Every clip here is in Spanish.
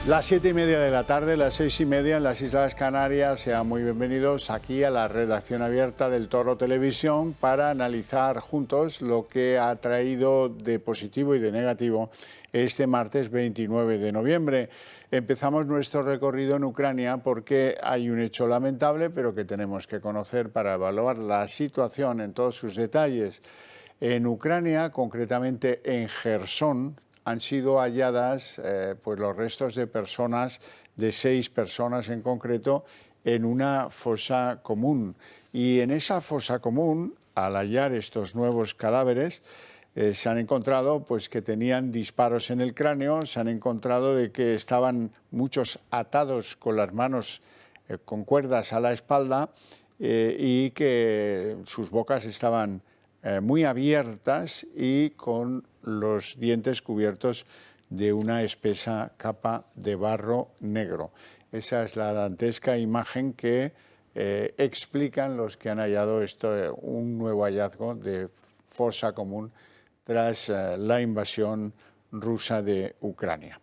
Las 7:30 de la tarde, las 6:30 en las Islas Canarias. Sean muy bienvenidos aquí a la redacción abierta del Toro Televisión para analizar juntos lo que ha traído de positivo y de negativo este martes 29 de noviembre. Empezamos nuestro recorrido en Ucrania porque hay un hecho lamentable, pero que tenemos que conocer para evaluar la situación en todos sus detalles. En Ucrania, concretamente en Jersón, han sido halladas pues los restos de personas, de 6 personas en concreto, en una fosa común. Y en esa fosa común, al hallar estos nuevos cadáveres, se han encontrado pues, que tenían disparos en el cráneo, se han encontrado de que estaban muchos atados con las manos con cuerdas a la espalda y que sus bocas estaban muy abiertas y con los dientes cubiertos de una espesa capa de barro negro. Esa es la dantesca imagen que explican los que han hallado un nuevo hallazgo de fosa común tras la invasión rusa de Ucrania.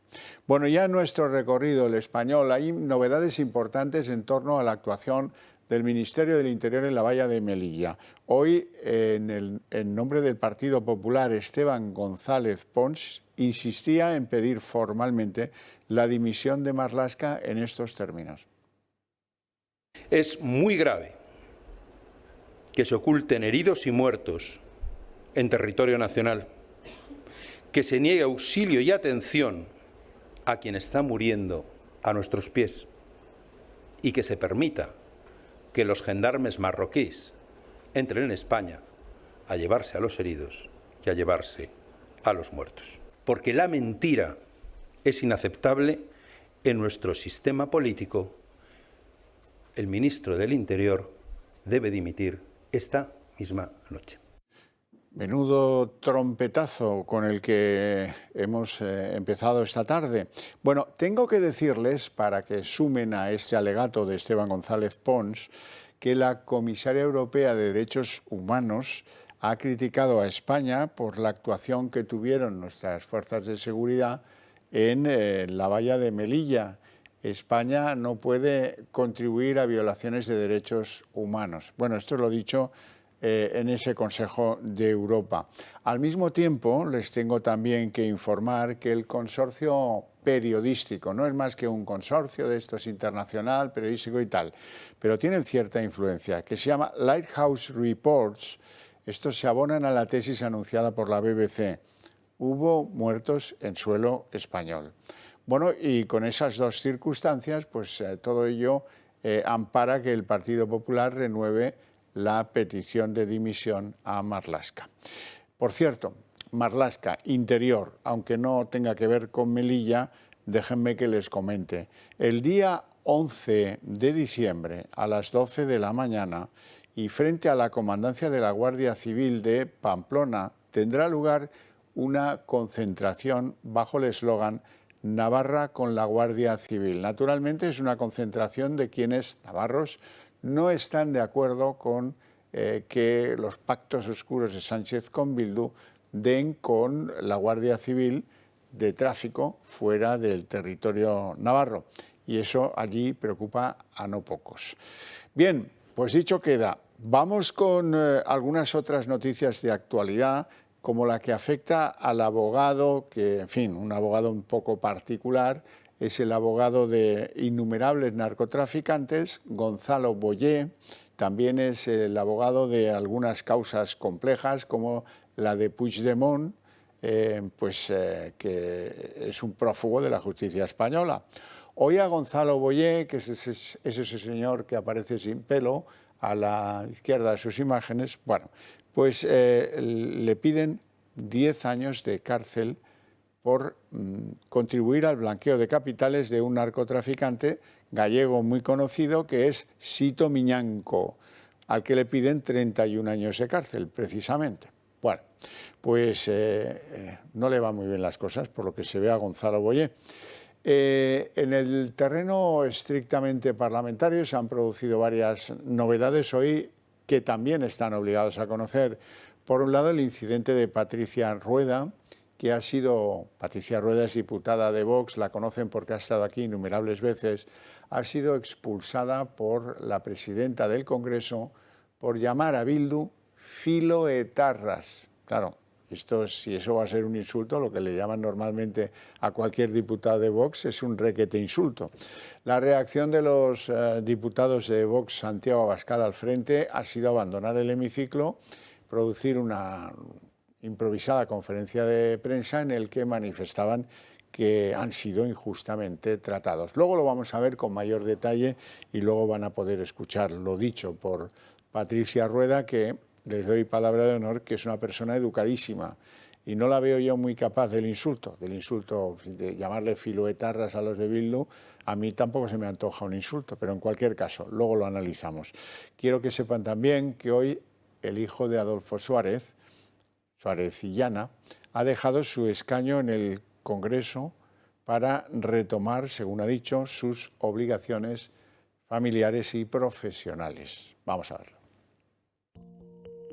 Bueno, ya en nuestro recorrido el español hay novedades importantes en torno a la actuación del Ministerio del Interior en la valla de Melilla. Hoy, en nombre del Partido Popular, Esteban González Pons insistía en pedir formalmente la dimisión de Marlaska en estos términos. Es muy grave que se oculten heridos y muertos en territorio nacional, que se niegue auxilio y atención a quien está muriendo a nuestros pies y que se permita que los gendarmes marroquíes entren en España a llevarse a los heridos y a llevarse a los muertos. Porque la mentira es inaceptable en nuestro sistema político. El ministro del Interior debe dimitir esta misma noche. Menudo trompetazo con el que hemos empezado esta tarde. Bueno, tengo que decirles, para que sumen a este alegato de Esteban González Pons, que la comisaria europea de Derechos Humanos ha criticado a España por la actuación que tuvieron nuestras fuerzas de seguridad en la valla de Melilla. España no puede contribuir a violaciones de derechos humanos. Bueno, esto lo he dicho en ese Consejo de Europa. Al mismo tiempo, les tengo también que informar que el consorcio periodístico, no es más que un consorcio de estos internacional, periodístico y tal, pero tienen cierta influencia, que se llama Lighthouse Reports. Estos se abonan a la tesis anunciada por la BBC. Hubo muertos en suelo español. Bueno, y con esas dos circunstancias, pues todo ello ampara que el Partido Popular renueve la petición de dimisión a Marlaska. Por cierto, Marlaska, Interior, aunque no tenga que ver con Melilla, déjenme que les comente. El día 11 de diciembre a las 12 de la mañana y frente a la Comandancia de la Guardia Civil de Pamplona tendrá lugar una concentración bajo el eslogan Navarra con la Guardia Civil. Naturalmente es una concentración de quienes, navarros, no están de acuerdo con que los pactos oscuros de Sánchez con Bildu den con la Guardia Civil de tráfico fuera del territorio navarro. Y eso allí preocupa a no pocos. Bien, pues dicho queda, vamos con algunas otras noticias de actualidad, como la que afecta al abogado, que, en fin, un abogado un poco particular, es el abogado de innumerables narcotraficantes, Gonzalo Boyer. También es el abogado de algunas causas complejas, como la de Puigdemont, que es un prófugo de la justicia española. Hoy a Gonzalo Boyer, que es ese señor que aparece sin pelo a la izquierda de sus imágenes, bueno, pues le piden 10 años de cárcel por contribuir al blanqueo de capitales de un narcotraficante gallego muy conocido que es Sito Miñanco, al que le piden 31 años de cárcel, precisamente. Bueno, pues no le van muy bien las cosas, por lo que se ve a Gonzalo Boyer. En el terreno estrictamente parlamentario se han producido varias novedades hoy que también están obligados a conocer. Por un lado, el incidente de Patricia Rueda, que ha sido, Patricia Rueda es diputada de Vox, la conocen porque ha estado aquí innumerables veces, ha sido expulsada por la presidenta del Congreso por llamar a Bildu filoetarras. Claro, si eso va a ser un insulto, lo que le llaman normalmente a cualquier diputado de Vox es un requete insulto. La reacción de los diputados de Vox, Santiago Abascal al frente, ha sido abandonar el hemiciclo, producir una improvisada conferencia de prensa en el que manifestaban que han sido injustamente tratados. Luego lo vamos a ver con mayor detalle y luego van a poder escuchar lo dicho por Patricia Rueda, que les doy palabra de honor, que es una persona educadísima y no la veo yo muy capaz del insulto de llamarle filoetarras a los de Bildu. A mí tampoco se me antoja un insulto, pero en cualquier caso, luego lo analizamos. Quiero que sepan también que hoy el hijo de Adolfo Suárez Illana, ha dejado su escaño en el Congreso para retomar, según ha dicho, sus obligaciones familiares y profesionales. Vamos a verlo.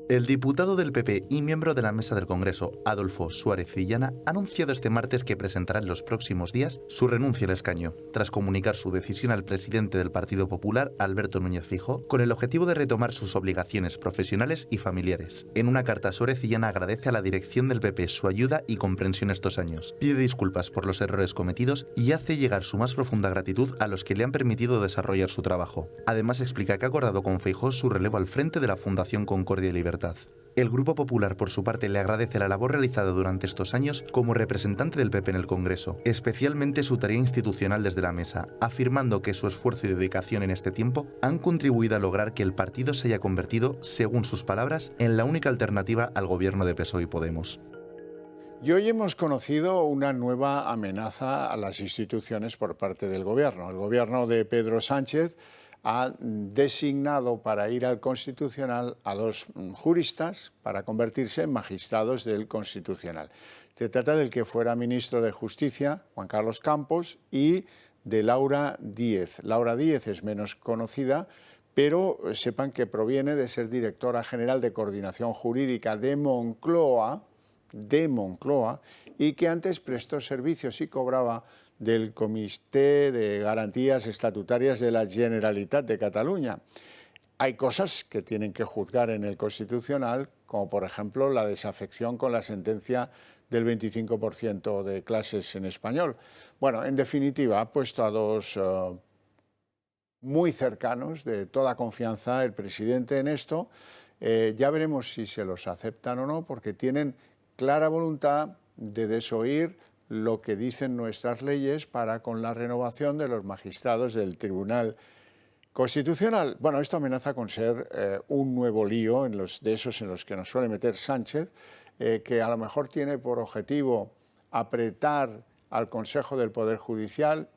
El diputado del PP y miembro de la Mesa del Congreso, Adolfo Suárez Illana, ha anunciado este martes que presentará en los próximos días su renuncia al escaño, tras comunicar su decisión al presidente del Partido Popular, Alberto Núñez Feijóo, con el objetivo de retomar sus obligaciones profesionales y familiares. En una carta, Suárez Illana agradece a la dirección del PP su ayuda y comprensión estos años, pide disculpas por los errores cometidos y hace llegar su más profunda gratitud a los que le han permitido desarrollar su trabajo. Además, explica que ha acordado con Feijóo su relevo al frente de la Fundación Concordia y Libertad. El Grupo Popular, por su parte, le agradece la labor realizada durante estos años como representante del PP en el Congreso, especialmente su tarea institucional desde la mesa, afirmando que su esfuerzo y dedicación en este tiempo han contribuido a lograr que el partido se haya convertido, según sus palabras, en la única alternativa al gobierno de PSOE y Podemos. Y hoy hemos conocido una nueva amenaza a las instituciones por parte del Gobierno. El Gobierno de Pedro Sánchez ha designado para ir al Constitucional a dos juristas para convertirse en magistrados del Constitucional. Se trata del que fuera ministro de Justicia, Juan Carlos Campos, y de Laura Díez. Laura Díez es menos conocida, pero sepan que proviene de ser directora general de Coordinación Jurídica de Moncloa, y que antes prestó servicios y cobraba del Comité de Garantías Estatutarias de la Generalitat de Cataluña. Hay cosas que tienen que juzgar en el Constitucional, como por ejemplo la desafección con la sentencia del 25% de clases en español. Bueno, en definitiva, ha puesto a dos muy cercanos, de toda confianza, el presidente en esto. Ya veremos si se los aceptan o no, porque tienen clara voluntad de desoír lo que dicen nuestras leyes para con la renovación de los magistrados del Tribunal Constitucional. Bueno, esto amenaza con ser un nuevo lío de esos en los que nos suele meter Sánchez, que a lo mejor tiene por objetivo apretar al Consejo del Poder Judicial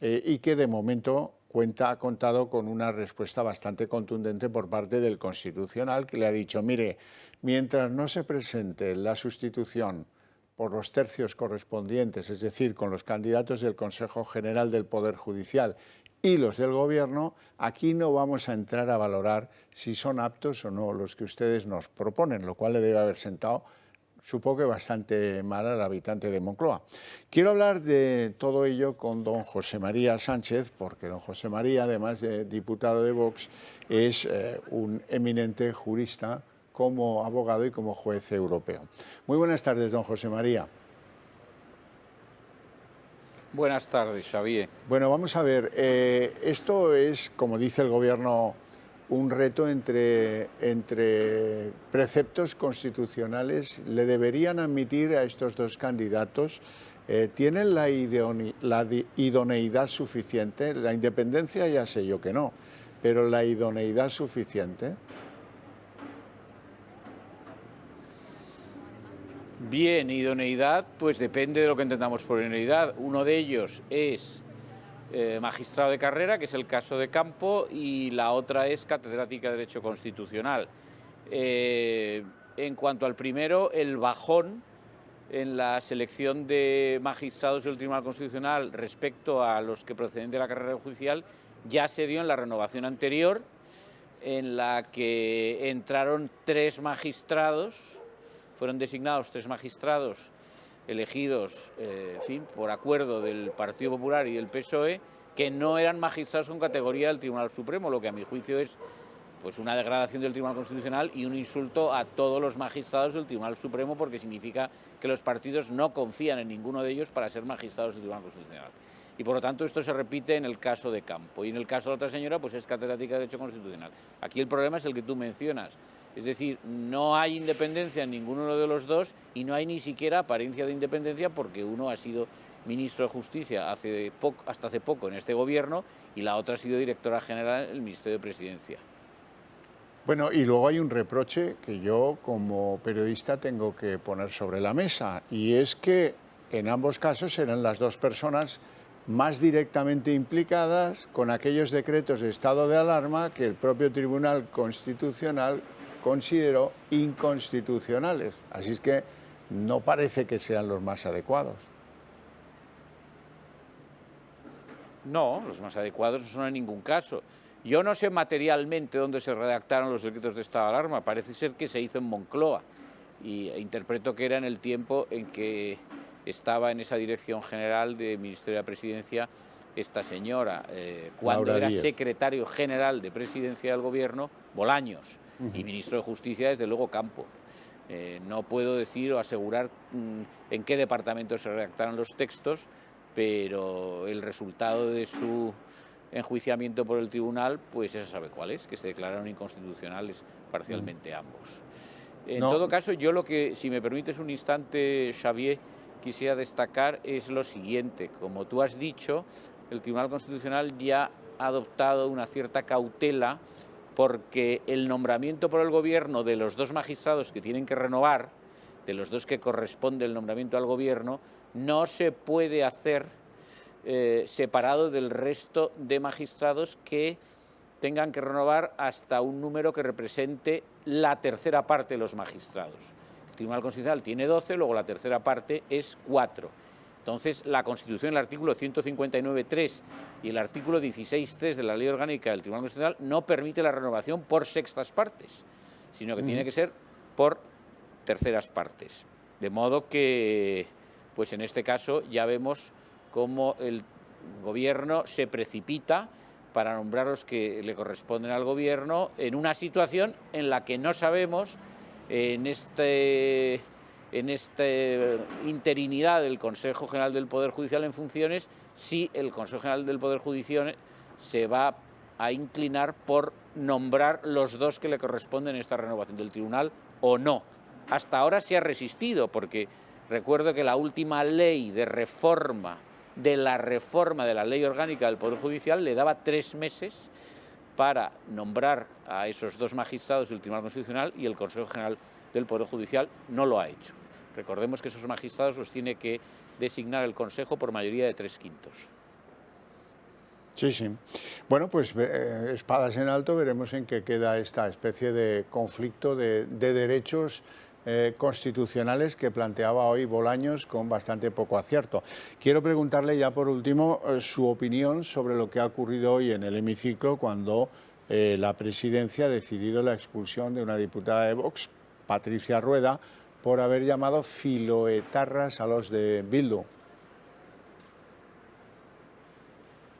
y que de momento ha contado con una respuesta bastante contundente por parte del Constitucional, que le ha dicho, mire, mientras no se presente la sustitución por los tercios correspondientes, es decir, con los candidatos del Consejo General del Poder Judicial y los del Gobierno, aquí no vamos a entrar a valorar si son aptos o no los que ustedes nos proponen, lo cual le debe haber sentado, supongo que bastante mal al habitante de Moncloa. Quiero hablar de todo ello con don José María Sánchez, porque don José María, además de diputado de Vox, es un eminente jurista como abogado y como juez europeo. Muy buenas tardes, don José María. Buenas tardes, Xavier. Bueno, vamos a ver, esto es, como dice el Gobierno, un reto entre preceptos constitucionales. ¿Le deberían admitir a estos dos candidatos? ¿Tienen la idoneidad suficiente? La independencia ya sé yo que no, pero ¿la idoneidad suficiente? Bien, idoneidad, pues depende de lo que entendamos por idoneidad. Uno de ellos es magistrado de carrera, que es el caso de Campo, y la otra es catedrática de Derecho Constitucional. En cuanto al primero, el bajón en la selección de magistrados del Tribunal Constitucional respecto a los que proceden de la carrera judicial ya se dio en la renovación anterior, en la que entraron 3 magistrados, fueron designados 3 magistrados elegidos, en fin, por acuerdo del Partido Popular y del PSOE, que no eran magistrados con categoría del Tribunal Supremo, lo que a mi juicio es pues una degradación del Tribunal Constitucional y un insulto a todos los magistrados del Tribunal Supremo, porque significa que los partidos no confían en ninguno de ellos para ser magistrados del Tribunal Constitucional. Y por lo tanto esto se repite en el caso de Campo. Y en el caso de la otra señora, pues es catedrática de Derecho Constitucional. Aquí el problema es el que tú mencionas. Es decir, no hay independencia en ninguno de los dos y no hay ni siquiera apariencia de independencia, porque uno ha sido ministro de Justicia hasta hace poco en este gobierno y la otra ha sido directora general del Ministerio de Presidencia. Bueno, y luego hay un reproche que yo como periodista tengo que poner sobre la mesa, y es que en ambos casos eran las dos personas más directamente implicadas con aquellos decretos de estado de alarma que el propio Tribunal Constitucional consideró inconstitucionales. Así es que no parece que sean los más adecuados. No, los más adecuados no son en ningún caso. Yo no sé materialmente dónde se redactaron los decretos de estado de alarma. Parece ser que se hizo en Moncloa y interpreto que era en el tiempo en que estaba en esa dirección general del Ministerio de la Presidencia esta señora, cuando Laura era Díez. secretario general de Presidencia del Gobierno, Bolaños, y ministro de Justicia, desde luego, Campo. No puedo decir o asegurar en qué departamento se redactaron los textos, pero el resultado de su enjuiciamiento por el tribunal, pues ya se sabe cuál es, que se declararon inconstitucionales parcialmente ambos. En todo caso, yo lo que, si me permites un instante, Xavier, quisiera destacar es lo siguiente. Como tú has dicho, el Tribunal Constitucional ya ha adoptado una cierta cautela, porque el nombramiento por el Gobierno de los dos magistrados que tienen que renovar, de los dos que corresponde el nombramiento al Gobierno, no se puede hacer separado del resto de magistrados que tengan que renovar hasta un número que represente la tercera parte de los magistrados. El Tribunal Constitucional tiene 12, luego la tercera parte es 4. Entonces, la Constitución, el artículo 159.3 y el artículo 16.3 de la Ley Orgánica del Tribunal Constitucional no permite la renovación por sextas partes, sino que tiene que ser por terceras partes. De modo que, pues en este caso, ya vemos cómo el Gobierno se precipita para nombrar los que le corresponden al Gobierno en una situación en la que no sabemos, en esta interinidad del Consejo General del Poder Judicial en funciones, si el Consejo General del Poder Judicial se va a inclinar por nombrar los dos que le corresponden en esta renovación del tribunal o no. Hasta ahora se ha resistido, porque recuerdo que la última ley de reforma de la Ley Orgánica del Poder Judicial le daba 3 meses para nombrar a esos dos magistrados del Tribunal Constitucional, y el Consejo General del Poder Judicial no lo ha hecho. Recordemos que esos magistrados los tiene que designar el Consejo por mayoría de 3/5. Sí, sí. Bueno, pues espadas en alto, veremos en qué queda esta especie de conflicto de derechos constitucionales que planteaba hoy Bolaños con bastante poco acierto. Quiero preguntarle ya por último su opinión sobre lo que ha ocurrido hoy en el hemiciclo, cuando la presidencia ha decidido la expulsión de una diputada de Vox, Patricia Rueda, por haber llamado filoetarras a los de Bildu.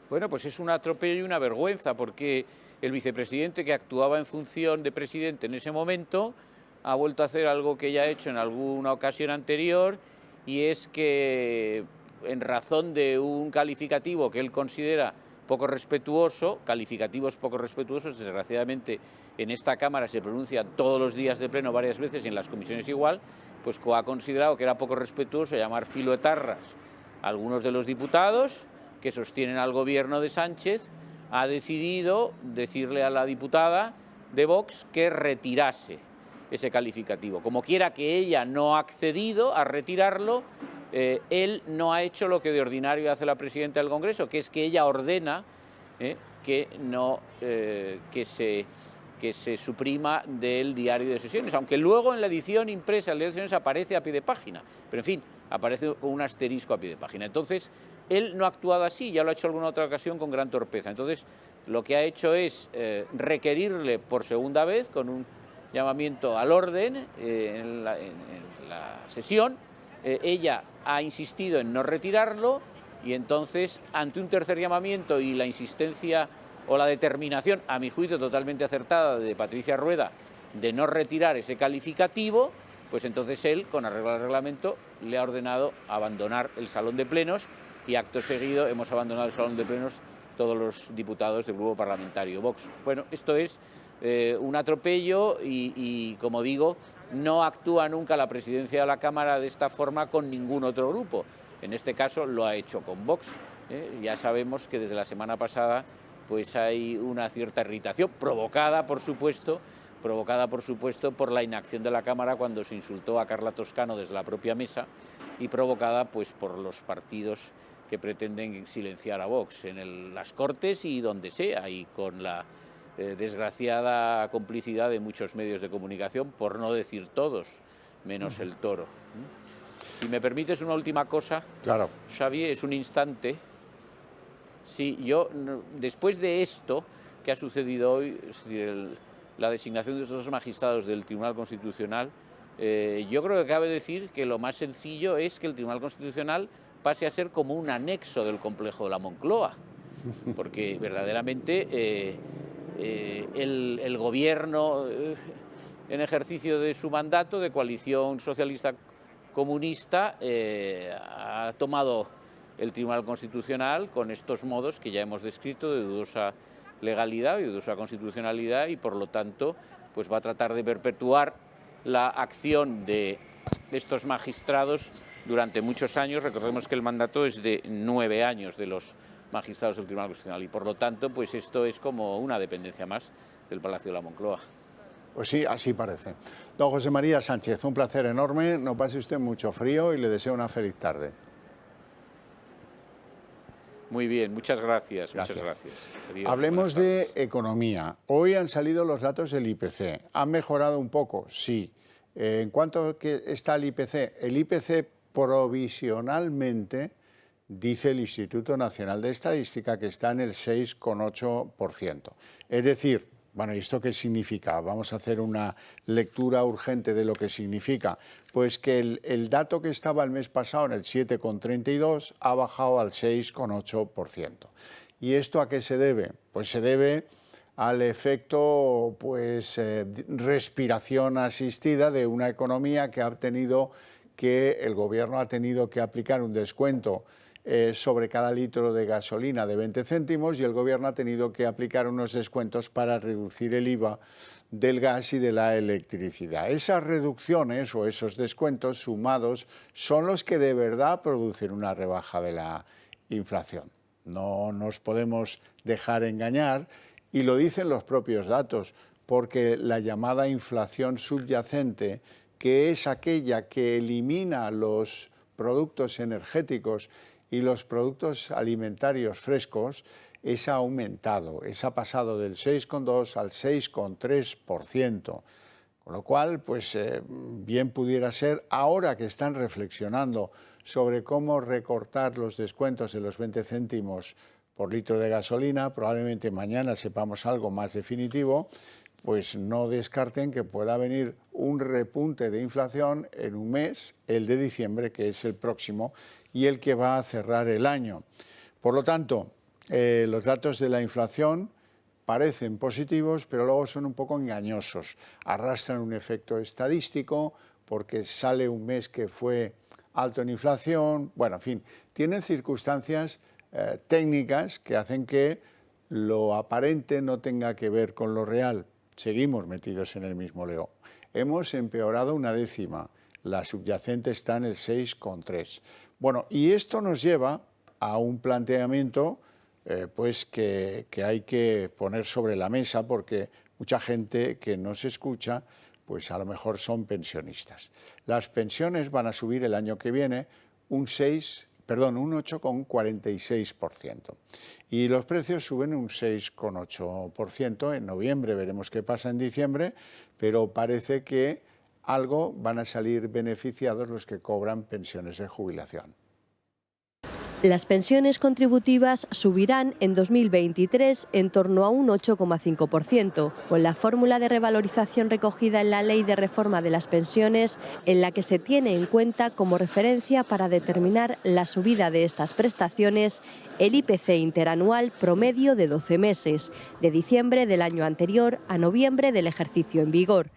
Bueno, pues es un atropello y una vergüenza, porque el vicepresidente, que actuaba en función de presidente en ese momento, ha vuelto a hacer algo que ya ha hecho en alguna ocasión anterior, y es que, en razón de un calificativo que él considera poco respetuoso, calificativos poco respetuosos, desgraciadamente en esta Cámara se pronuncian todos los días de pleno varias veces y en las comisiones igual, pues ha considerado que era poco respetuoso llamar filoetarras a algunos de los diputados que sostienen al gobierno de Sánchez. Ha decidido decirle a la diputada de Vox que retirase ese calificativo. Como quiera que ella no ha accedido a retirarlo, él no ha hecho lo que de ordinario hace la presidenta del Congreso, que es que ella ordena que se suprima del diario de sesiones, aunque luego en la edición impresa del diario de sesiones aparece a pie de página, pero en fin, aparece con un asterisco a pie de página. Entonces, él no ha actuado así, ya lo ha hecho en alguna otra ocasión con gran torpeza. Entonces, lo que ha hecho es requerirle por segunda vez, con un llamamiento al orden en la sesión, ella ha insistido en no retirarlo y entonces, ante un tercer llamamiento y la insistencia o la determinación, a mi juicio totalmente acertada, de Patricia Rueda de no retirar ese calificativo, pues entonces él, con arreglo al reglamento, le ha ordenado abandonar el salón de plenos y acto seguido hemos abandonado el salón de plenos todos los diputados del grupo parlamentario Vox. Bueno, esto es un atropello y, como digo, no actúa nunca la presidencia de la Cámara de esta forma con ningún otro grupo. En este caso lo ha hecho con Vox. Ya sabemos que desde la semana pasada pues hay una cierta irritación, provocada por supuesto por la inacción de la Cámara cuando se insultó a Carla Toscano desde la propia mesa y provocada pues por los partidos que pretenden silenciar a Vox en las Cortes y donde sea, y con la desgraciada complicidad de muchos medios de comunicación, por no decir todos, menos el Toro. Si me permites una última cosa, claro. Xavi, es un instante. Sí, yo, después de esto que ha sucedido hoy, es decir, la designación de estos dos magistrados del Tribunal Constitucional, yo creo que cabe decir que lo más sencillo es que el Tribunal Constitucional pase a ser como un anexo del complejo de la Moncloa, porque verdaderamente el gobierno en ejercicio de su mandato de coalición socialista comunista ha tomado el Tribunal Constitucional con estos modos que ya hemos descrito, de dudosa legalidad y dudosa constitucionalidad, y por lo tanto pues va a tratar de perpetuar la acción de estos magistrados durante muchos años. Recordemos que el mandato es de 9 años de los magistrados del Tribunal Constitucional y por lo tanto pues esto es como una dependencia más del Palacio de la Moncloa. Pues sí, así parece. Don José María Sánchez, un placer enorme, no pase usted mucho frío y le deseo una feliz tarde. Muy bien, muchas gracias. Muchas gracias. Adiós, hablemos de economía. Hoy han salido los datos del IPC. ¿Han mejorado un poco? Sí. ¿En cuánto está el IPC? El IPC provisionalmente, dice el Instituto Nacional de Estadística, que está en el 6,8%. Es decir, bueno, ¿y esto qué significa? Vamos a hacer una lectura urgente de lo que significa. Pues que el dato que estaba el mes pasado en el 7,32 ha bajado al 6,8%. ¿Y esto a qué se debe? Pues se debe al efecto respiración asistida de una economía que el gobierno ha tenido que aplicar un descuento sobre cada litro de gasolina de 20 céntimos y el gobierno ha tenido que aplicar unos descuentos para reducir el IVA del gas y de la electricidad. Esas reducciones o esos descuentos sumados son los que de verdad producen una rebaja de la inflación. No nos podemos dejar engañar y lo dicen los propios datos, porque la llamada inflación subyacente, que es aquella que elimina los productos energéticos y los productos alimentarios frescos, ha aumentado, ha pasado del 6,2 al 6,3%, con lo cual, pues bien pudiera ser, ahora que están reflexionando sobre cómo recortar los descuentos de los 20 céntimos por litro de gasolina, probablemente mañana sepamos algo más definitivo, pues no descarten que pueda venir un repunte de inflación en un mes, el de diciembre, que es el próximo, y el que va a cerrar el año. Por lo tanto, los datos de la inflación parecen positivos, pero luego son un poco engañosos. Arrastran un efecto estadístico porque sale un mes que fue alto en inflación. Bueno, en fin, tienen circunstancias técnicas que hacen que lo aparente no tenga que ver con lo real. Seguimos metidos en el mismo lío. Hemos empeorado una décima. La subyacente está en el 6,3. Bueno, y esto nos lleva a un planteamiento que hay que poner sobre la mesa, porque mucha gente que nos escucha pues a lo mejor son pensionistas. Las pensiones van a subir el año que viene un 8,46%. Y los precios suben un 6,8%. En noviembre veremos qué pasa en diciembre, pero parece que algo van a salir beneficiados los que cobran pensiones de jubilación. Las pensiones contributivas subirán en 2023 en torno a un 8,5%, con la fórmula de revalorización recogida en la Ley de Reforma de las Pensiones, en la que se tiene en cuenta como referencia para determinar la subida de estas prestaciones el IPC interanual promedio de 12 meses, de diciembre del año anterior a noviembre del ejercicio en vigor.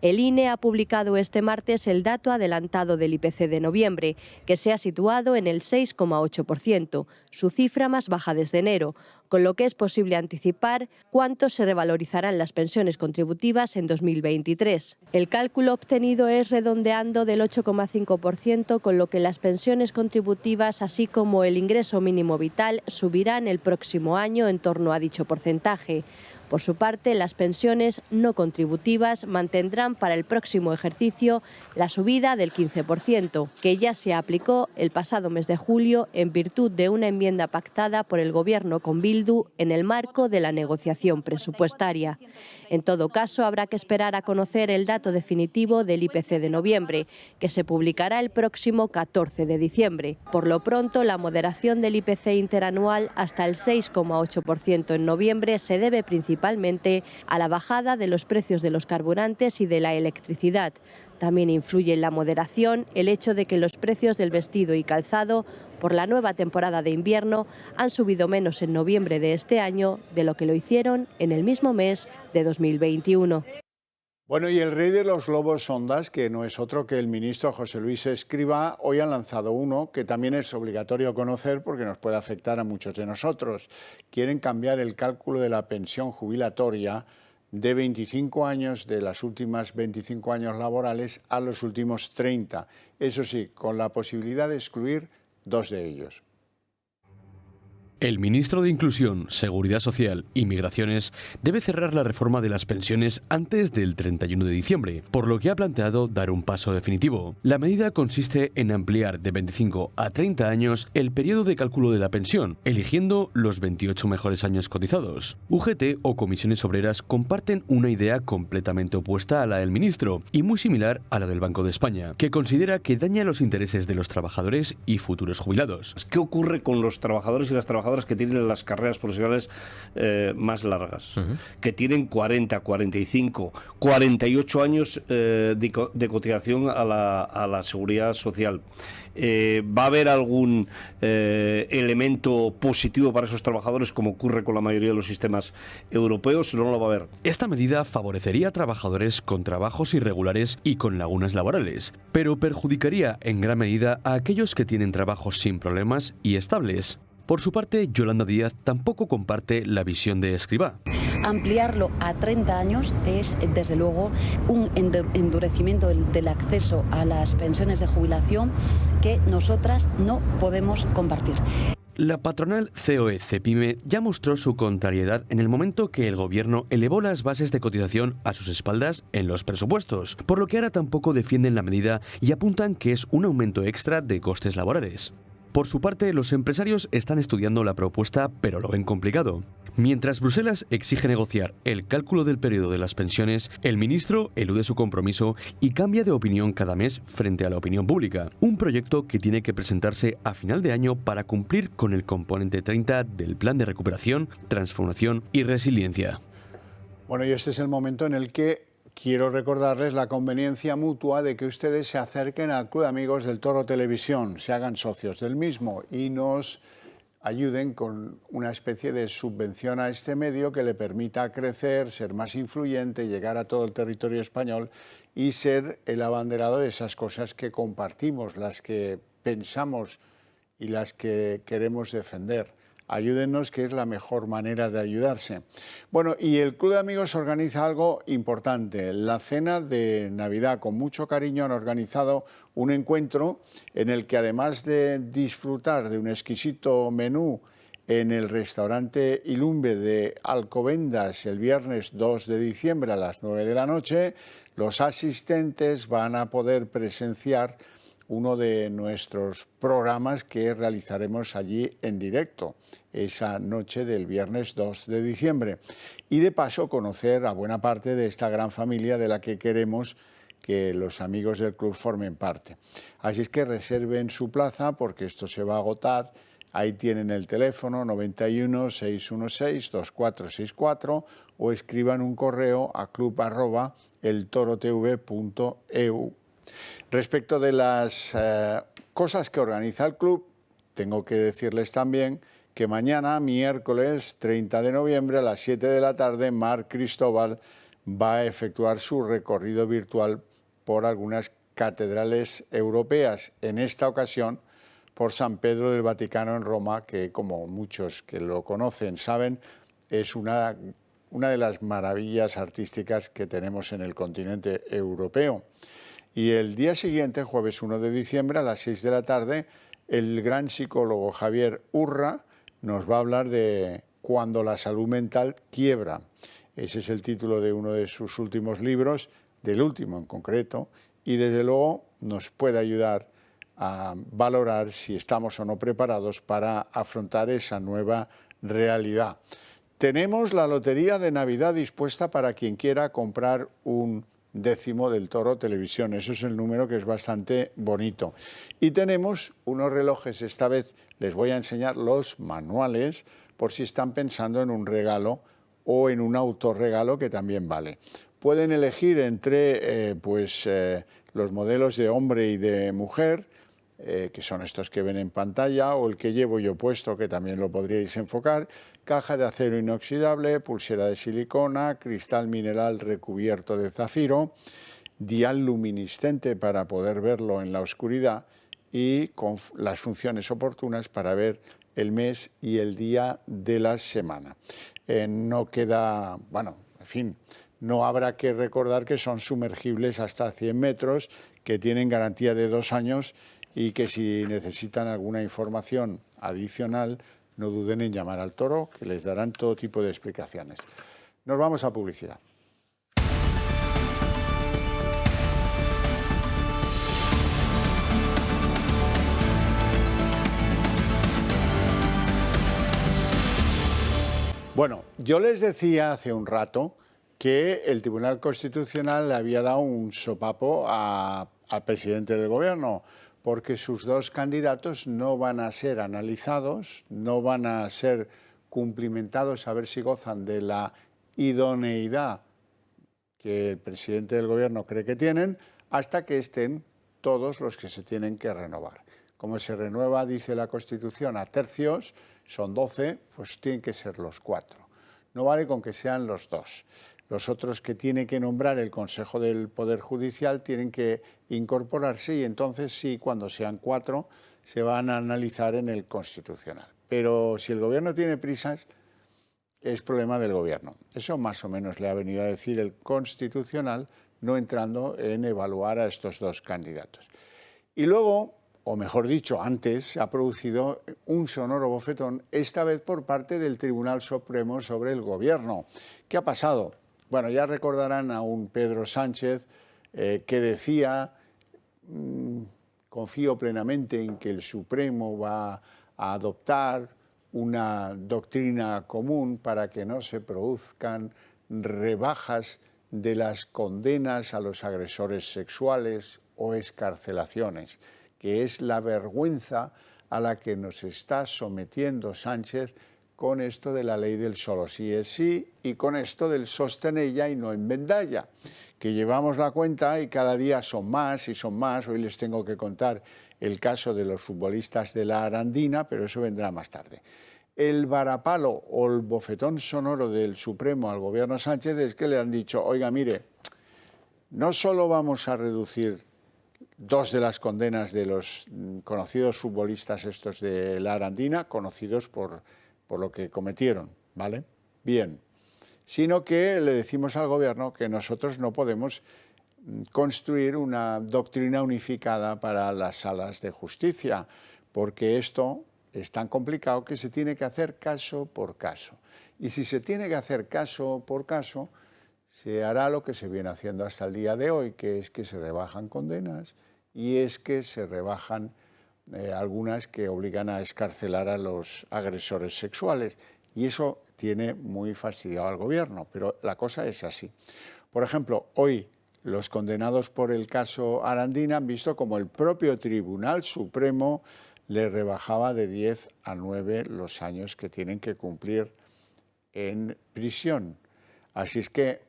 El INE ha publicado este martes el dato adelantado del IPC de noviembre, que se ha situado en el 6,8%, su cifra más baja desde enero, con lo que es posible anticipar cuánto se revalorizarán las pensiones contributivas en 2023. El cálculo obtenido es redondeando del 8,5%, con lo que las pensiones contributivas, así como el ingreso mínimo vital, subirán el próximo año en torno a dicho porcentaje. Por su parte, las pensiones no contributivas mantendrán para el próximo ejercicio la subida del 15%, que ya se aplicó el pasado mes de julio en virtud de una enmienda pactada por el Gobierno con Bildu en el marco de la negociación presupuestaria. En todo caso, habrá que esperar a conocer el dato definitivo del IPC de noviembre, que se publicará el próximo 14 de diciembre. Por lo pronto, la moderación del IPC interanual hasta el 6,8% en noviembre se debe principalmente a la bajada de los precios de los carburantes y de la electricidad. También influye en la moderación el hecho de que los precios del vestido y calzado por la nueva temporada de invierno han subido menos en noviembre de este año de lo que lo hicieron en el mismo mes de 2021. Bueno, y el rey de los globos sondas, que no es otro que el ministro José Luis Escrivá, hoy han lanzado uno que también es obligatorio conocer porque nos puede afectar a muchos de nosotros. Quieren cambiar el cálculo de la pensión jubilatoria de 25 años, de las últimas 25 años laborales, a los últimos 30. Eso sí, con la posibilidad de excluir 2 de ellos. El ministro de Inclusión, Seguridad Social y Migraciones debe cerrar la reforma de las pensiones antes del 31 de diciembre, por lo que ha planteado dar un paso definitivo. La medida consiste en ampliar de 25 a 30 años el periodo de cálculo de la pensión, eligiendo los 28 mejores años cotizados. UGT o comisiones obreras comparten una idea completamente opuesta a la del ministro y muy similar a la del Banco de España, que considera que daña los intereses de los trabajadores y futuros jubilados. ¿Qué ocurre con los trabajadores y las trabajadoras que tienen las carreras profesionales más largas, que tienen 40, 45, 48 años de cotización a la seguridad social? ¿Va a haber algún elemento positivo para esos trabajadores, como ocurre con la mayoría de los sistemas europeos, o no lo va a haber? Esta medida favorecería a trabajadores con trabajos irregulares y con lagunas laborales, pero perjudicaría en gran medida a aquellos que tienen trabajos sin problemas y estables. Por su parte, Yolanda Díaz tampoco comparte la visión de Escrivá. Ampliarlo a 30 años es, desde luego, un endurecimiento del acceso a las pensiones de jubilación que nosotras no podemos compartir. La patronal COE-CEPIME ya mostró su contrariedad en el momento que el gobierno elevó las bases de cotización a sus espaldas en los presupuestos, por lo que ahora tampoco defienden la medida y apuntan que es un aumento extra de costes laborales. Por su parte, los empresarios están estudiando la propuesta, pero lo ven complicado. Mientras Bruselas exige negociar el cálculo del periodo de las pensiones, el ministro elude su compromiso y cambia de opinión cada mes frente a la opinión pública. Un proyecto que tiene que presentarse a final de año para cumplir con el componente 30 del Plan de Recuperación, Transformación y Resiliencia. Bueno, y este es el momento en el que quiero recordarles la conveniencia mutua de que ustedes se acerquen al Club de Amigos del Toro Televisión, se hagan socios del mismo y nos ayuden con una especie de subvención a este medio que le permita crecer, ser más influyente, llegar a todo el territorio español y ser el abanderado de esas cosas que compartimos, las que pensamos y las que queremos defender. Ayúdennos, que es la mejor manera de ayudarse. Bueno, y el Club de Amigos organiza algo importante, la cena de Navidad. Con mucho cariño han organizado un encuentro en el que, además de disfrutar de un exquisito menú en el restaurante Ilumbe de Alcobendas el viernes 2 de diciembre a las 9 de la noche, los asistentes van a poder presenciar uno de nuestros programas que realizaremos allí en directo esa noche del viernes 2 de diciembre. Y de paso conocer a buena parte de esta gran familia de la que queremos que los amigos del club formen parte. Así es que reserven su plaza porque esto se va a agotar Ahí tienen el teléfono 91 616 2464 o escriban un correo a club@eltorotv.eu. Respecto de las cosas que organiza el club, tengo que decirles también que mañana, miércoles 30 de noviembre, a las 7 de la tarde, Marc Cristóbal va a efectuar su recorrido virtual por algunas catedrales europeas, en esta ocasión por San Pedro del Vaticano en Roma, que como muchos que lo conocen saben, es una de las maravillas artísticas que tenemos en el continente europeo. Y el día siguiente, jueves 1 de diciembre, a las 6 de la tarde, el gran psicólogo Javier Urra nos va a hablar de Cuando la salud mental quiebra. Ese es el título de uno de sus últimos libros, del último en concreto, y desde luego nos puede ayudar a valorar si estamos o no preparados para afrontar esa nueva realidad. Tenemos la lotería de Navidad dispuesta para quien quiera comprar un 10º del Toro Televisión. Eso es el número que es bastante bonito. Y tenemos unos relojes, esta vez les voy a enseñar los manuales por si están pensando en un regalo o en un autorregalo que también vale. Pueden elegir entre los modelos de hombre y de mujer, que son estos que ven en pantalla, o el que llevo yo puesto, que también lo podríais enfocar, caja de acero inoxidable, pulsera de silicona, cristal mineral recubierto de zafiro, dial luminiscente para poder verlo en la oscuridad y con las funciones oportunas para ver el mes y el día de la semana. No queda, bueno, en fin, no habrá que recordar que son sumergibles hasta 100 metros, que tienen garantía de 2 años y que si necesitan alguna información adicional, no duden en llamar al Toro, que les darán todo tipo de explicaciones. Nos vamos a publicidad. Bueno, yo les decía hace un rato que el Tribunal Constitucional le había dado un sopapo al presidente del Gobierno, porque sus 2 candidatos no van a ser analizados, no van a ser cumplimentados a ver si gozan de la idoneidad que el presidente del Gobierno cree que tienen, hasta que estén todos los que se tienen que renovar. Como se renueva, dice la Constitución, a tercios, son 12, pues tienen que ser los 4. No vale con que sean los 2. Los otros que tiene que nombrar el Consejo del Poder Judicial tienen que incorporarse y entonces sí, cuando sean 4, se van a analizar en el Constitucional. Pero si el Gobierno tiene prisas, es problema del Gobierno. Eso más o menos le ha venido a decir el Constitucional, no entrando en evaluar a estos 2 candidatos. Y luego, o mejor dicho, antes, se ha producido un sonoro bofetón, esta vez por parte del Tribunal Supremo sobre el Gobierno. ¿Qué ha pasado? Bueno, ya recordarán a un Pedro Sánchez que decía, confío plenamente en que el Supremo va a adoptar una doctrina común para que no se produzcan rebajas de las condenas a los agresores sexuales o excarcelaciones, que es la vergüenza a la que nos está sometiendo Sánchez con esto de la ley del solo sí es sí y con esto del sostén ella y no enmendalla, que llevamos la cuenta y cada día son más y son más. Hoy les tengo que contar el caso de los futbolistas de la Arandina, pero eso vendrá más tarde. El varapalo o el bofetón sonoro del Supremo al Gobierno Sánchez es que le han dicho, oiga, mire, no solo vamos a reducir 2 de las condenas de los conocidos futbolistas estos de la Arandina, conocidos por lo que cometieron, ¿vale? Bien, sino que le decimos al Gobierno que nosotros no podemos construir una doctrina unificada para las salas de justicia, porque esto es tan complicado que se tiene que hacer caso por caso. Y si se tiene que hacer caso por caso, se hará lo que se viene haciendo hasta el día de hoy, que es que se rebajan condenas y es que se rebajan algunas que obligan a excarcelar a los agresores sexuales. Y eso tiene muy fastidiado al Gobierno, pero la cosa es así. Por ejemplo, hoy los condenados por el caso Arandina han visto como el propio Tribunal Supremo le rebajaba de 10 a 9 los años que tienen que cumplir en prisión. Así es que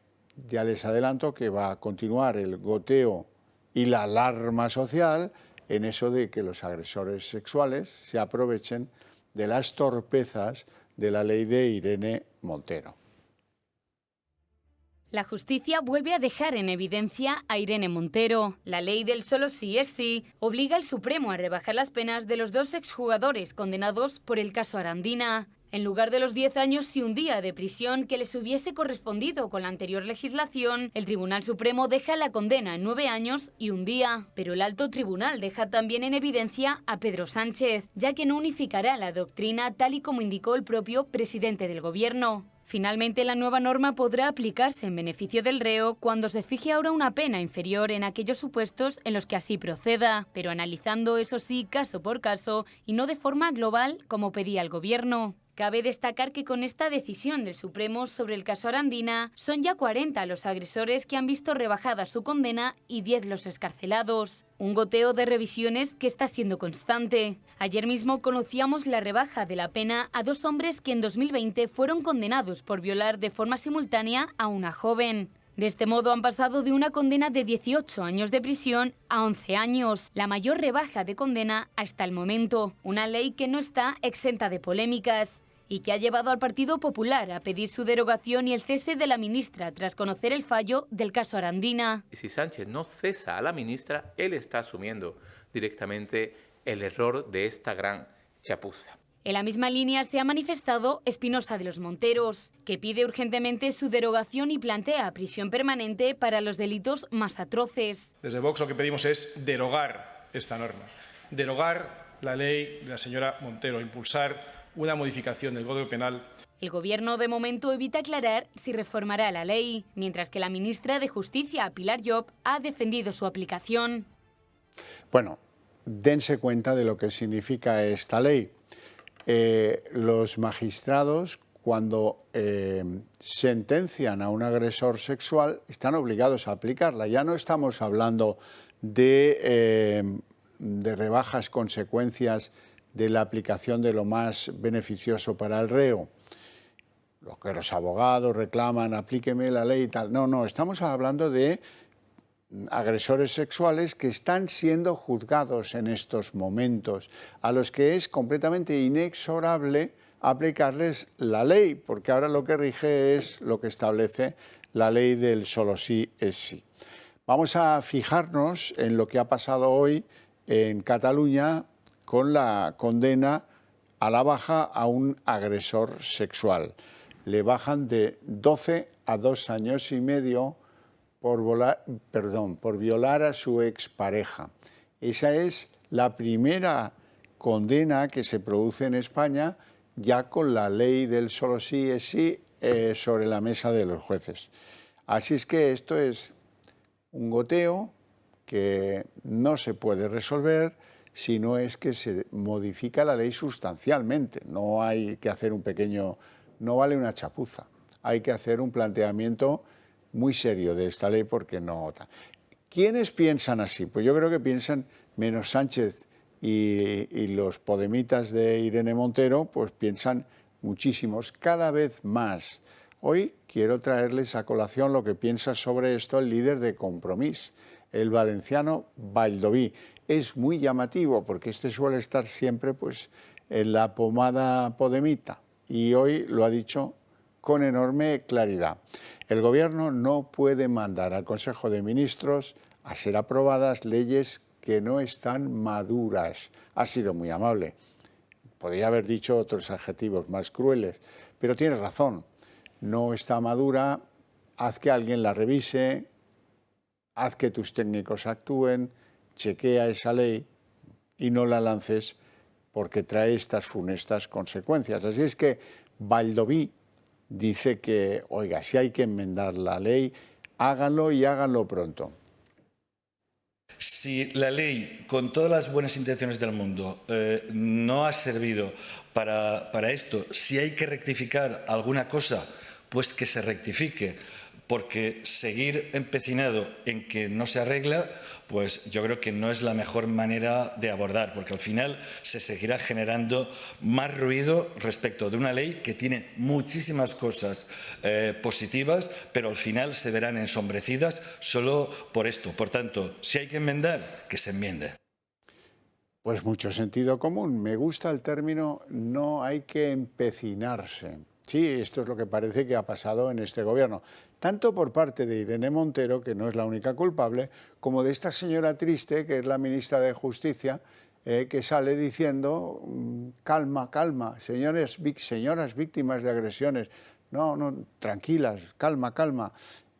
ya les adelanto que va a continuar el goteo y la alarma social en eso de que los agresores sexuales se aprovechen de las torpezas de la ley de Irene Montero. La justicia vuelve a dejar en evidencia a Irene Montero. La ley del solo sí es sí obliga al Supremo a rebajar las penas de los 2 exjugadores condenados por el caso Arandina. En lugar de los 10 años y un día de prisión que les hubiese correspondido con la anterior legislación, el Tribunal Supremo deja la condena en 9 años y un día. Pero el alto tribunal deja también en evidencia a Pedro Sánchez, ya que no unificará la doctrina tal y como indicó el propio presidente del Gobierno. Finalmente, la nueva norma podrá aplicarse en beneficio del reo cuando se fije ahora una pena inferior en aquellos supuestos en los que así proceda, pero analizando, eso sí, caso por caso y no de forma global como pedía el Gobierno. Cabe destacar que con esta decisión del Supremo sobre el caso Arandina, son ya 40 los agresores que han visto rebajada su condena y 10 los excarcelados. Un goteo de revisiones que está siendo constante. Ayer mismo conocíamos la rebaja de la pena a 2 hombres que en 2020 fueron condenados por violar de forma simultánea a una joven. De este modo han pasado de una condena de 18 años de prisión a 11 años, la mayor rebaja de condena hasta el momento. Una ley que no está exenta de polémicas y que ha llevado al Partido Popular a pedir su derogación y el cese de la ministra tras conocer el fallo del caso Arandina. Si Sánchez no cesa a la ministra, él está asumiendo directamente el error de esta gran chapuza. En la misma línea se ha manifestado Espinosa de los Monteros, que pide urgentemente su derogación y plantea prisión permanente para los delitos más atroces. Desde Vox lo que pedimos es derogar esta norma, derogar la ley de la señora Montero, impulsar una modificación del Código Penal. El Gobierno de momento evita aclarar si reformará la ley, mientras que la ministra de Justicia, Pilar Llop, ha defendido su aplicación. Bueno, dense cuenta de lo que significa esta ley. Los magistrados, cuando sentencian a un agresor sexual, están obligados a aplicarla. Ya no estamos hablando de rebajas consecuencias de la aplicación de lo más beneficioso para el reo. Lo que los abogados reclaman, aplíqueme la ley y tal. No, estamos hablando de agresores sexuales que están siendo juzgados en estos momentos, a los que es completamente inexorable aplicarles la ley, porque ahora lo que rige es lo que establece la ley del solo sí es sí. Vamos a fijarnos en lo que ha pasado hoy en Cataluña con la condena a la baja a un agresor sexual. Le bajan de 12 a 2 años y medio por violar a su expareja. Esa es la primera condena que se produce en España ya con la ley del solo sí es sí sobre la mesa de los jueces. Así es que esto es un goteo que no se puede resolver si no es que se modifica la ley sustancialmente. No hay que hacer no vale una chapuza. Hay que hacer un planteamiento muy serio de esta ley porque no... ¿Quiénes piensan así? Pues yo creo que piensan, menos Sánchez y los podemitas de Irene Montero, pues piensan muchísimos, cada vez más. Hoy quiero traerles a colación lo que piensa sobre esto el líder de Compromís, el valenciano Baldoví. Es muy llamativo porque este suele estar siempre pues, en la pomada podemita y hoy lo ha dicho con enorme claridad. El Gobierno no puede mandar al Consejo de Ministros a ser aprobadas leyes que no están maduras. Ha sido muy amable. Podría haber dicho otros adjetivos más crueles, pero tiene razón. No está madura, haz que alguien la revise, haz que tus técnicos actúen, chequea esa ley y no la lances porque trae estas funestas consecuencias. Así es que Baldoví dice que, oiga, si hay que enmendar la ley, háganlo y háganlo pronto. Si la ley, con todas las buenas intenciones del mundo, no ha servido para esto, si hay que rectificar alguna cosa, pues que se rectifique. porque seguir empecinado en que no se arregla, pues yo creo que no es la mejor manera de abordar, porque al final se seguirá generando más ruido respecto de una ley que tiene muchísimas cosas positivas, pero al final se verán ensombrecidas solo por esto. Por tanto, si hay que enmendar, que se enmiende. Pues mucho sentido común. Me gusta el término no hay que empecinarse. Sí, esto es lo que parece que ha pasado en este gobierno, tanto por parte de Irene Montero, que no es la única culpable, como de esta señora triste, que es la ministra de Justicia, que sale diciendo calma, calma, señoras víctimas de agresiones, no, tranquilas, calma, calma,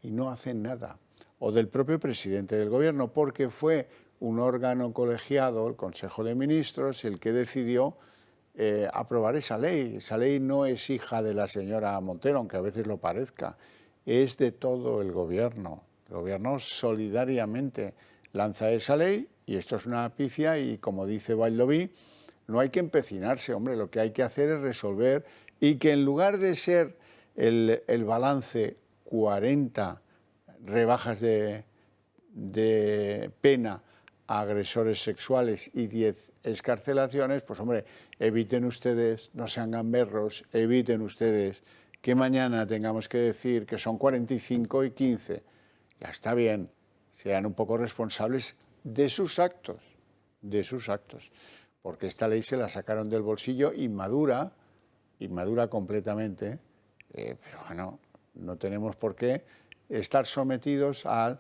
y no hacen nada. O del propio presidente del gobierno, porque fue un órgano colegiado, el Consejo de Ministros, el que decidió aprobar esa ley. Esa ley no es hija de la señora Montero, aunque a veces lo parezca, es de todo el gobierno. El gobierno solidariamente lanza esa ley y esto es una pifia y, como dice Bailoví, no hay que empecinarse, hombre, lo que hay que hacer es resolver y que en lugar de ser el balance 40 rebajas de pena a agresores sexuales y 10 excarcelaciones, pues hombre, eviten ustedes, no sean gamberros, eviten ustedes que mañana tengamos que decir que son 45 y 15. Ya está bien, sean un poco responsables de sus actos, porque esta ley se la sacaron del bolsillo inmadura completamente, pero bueno, no tenemos por qué estar sometidos a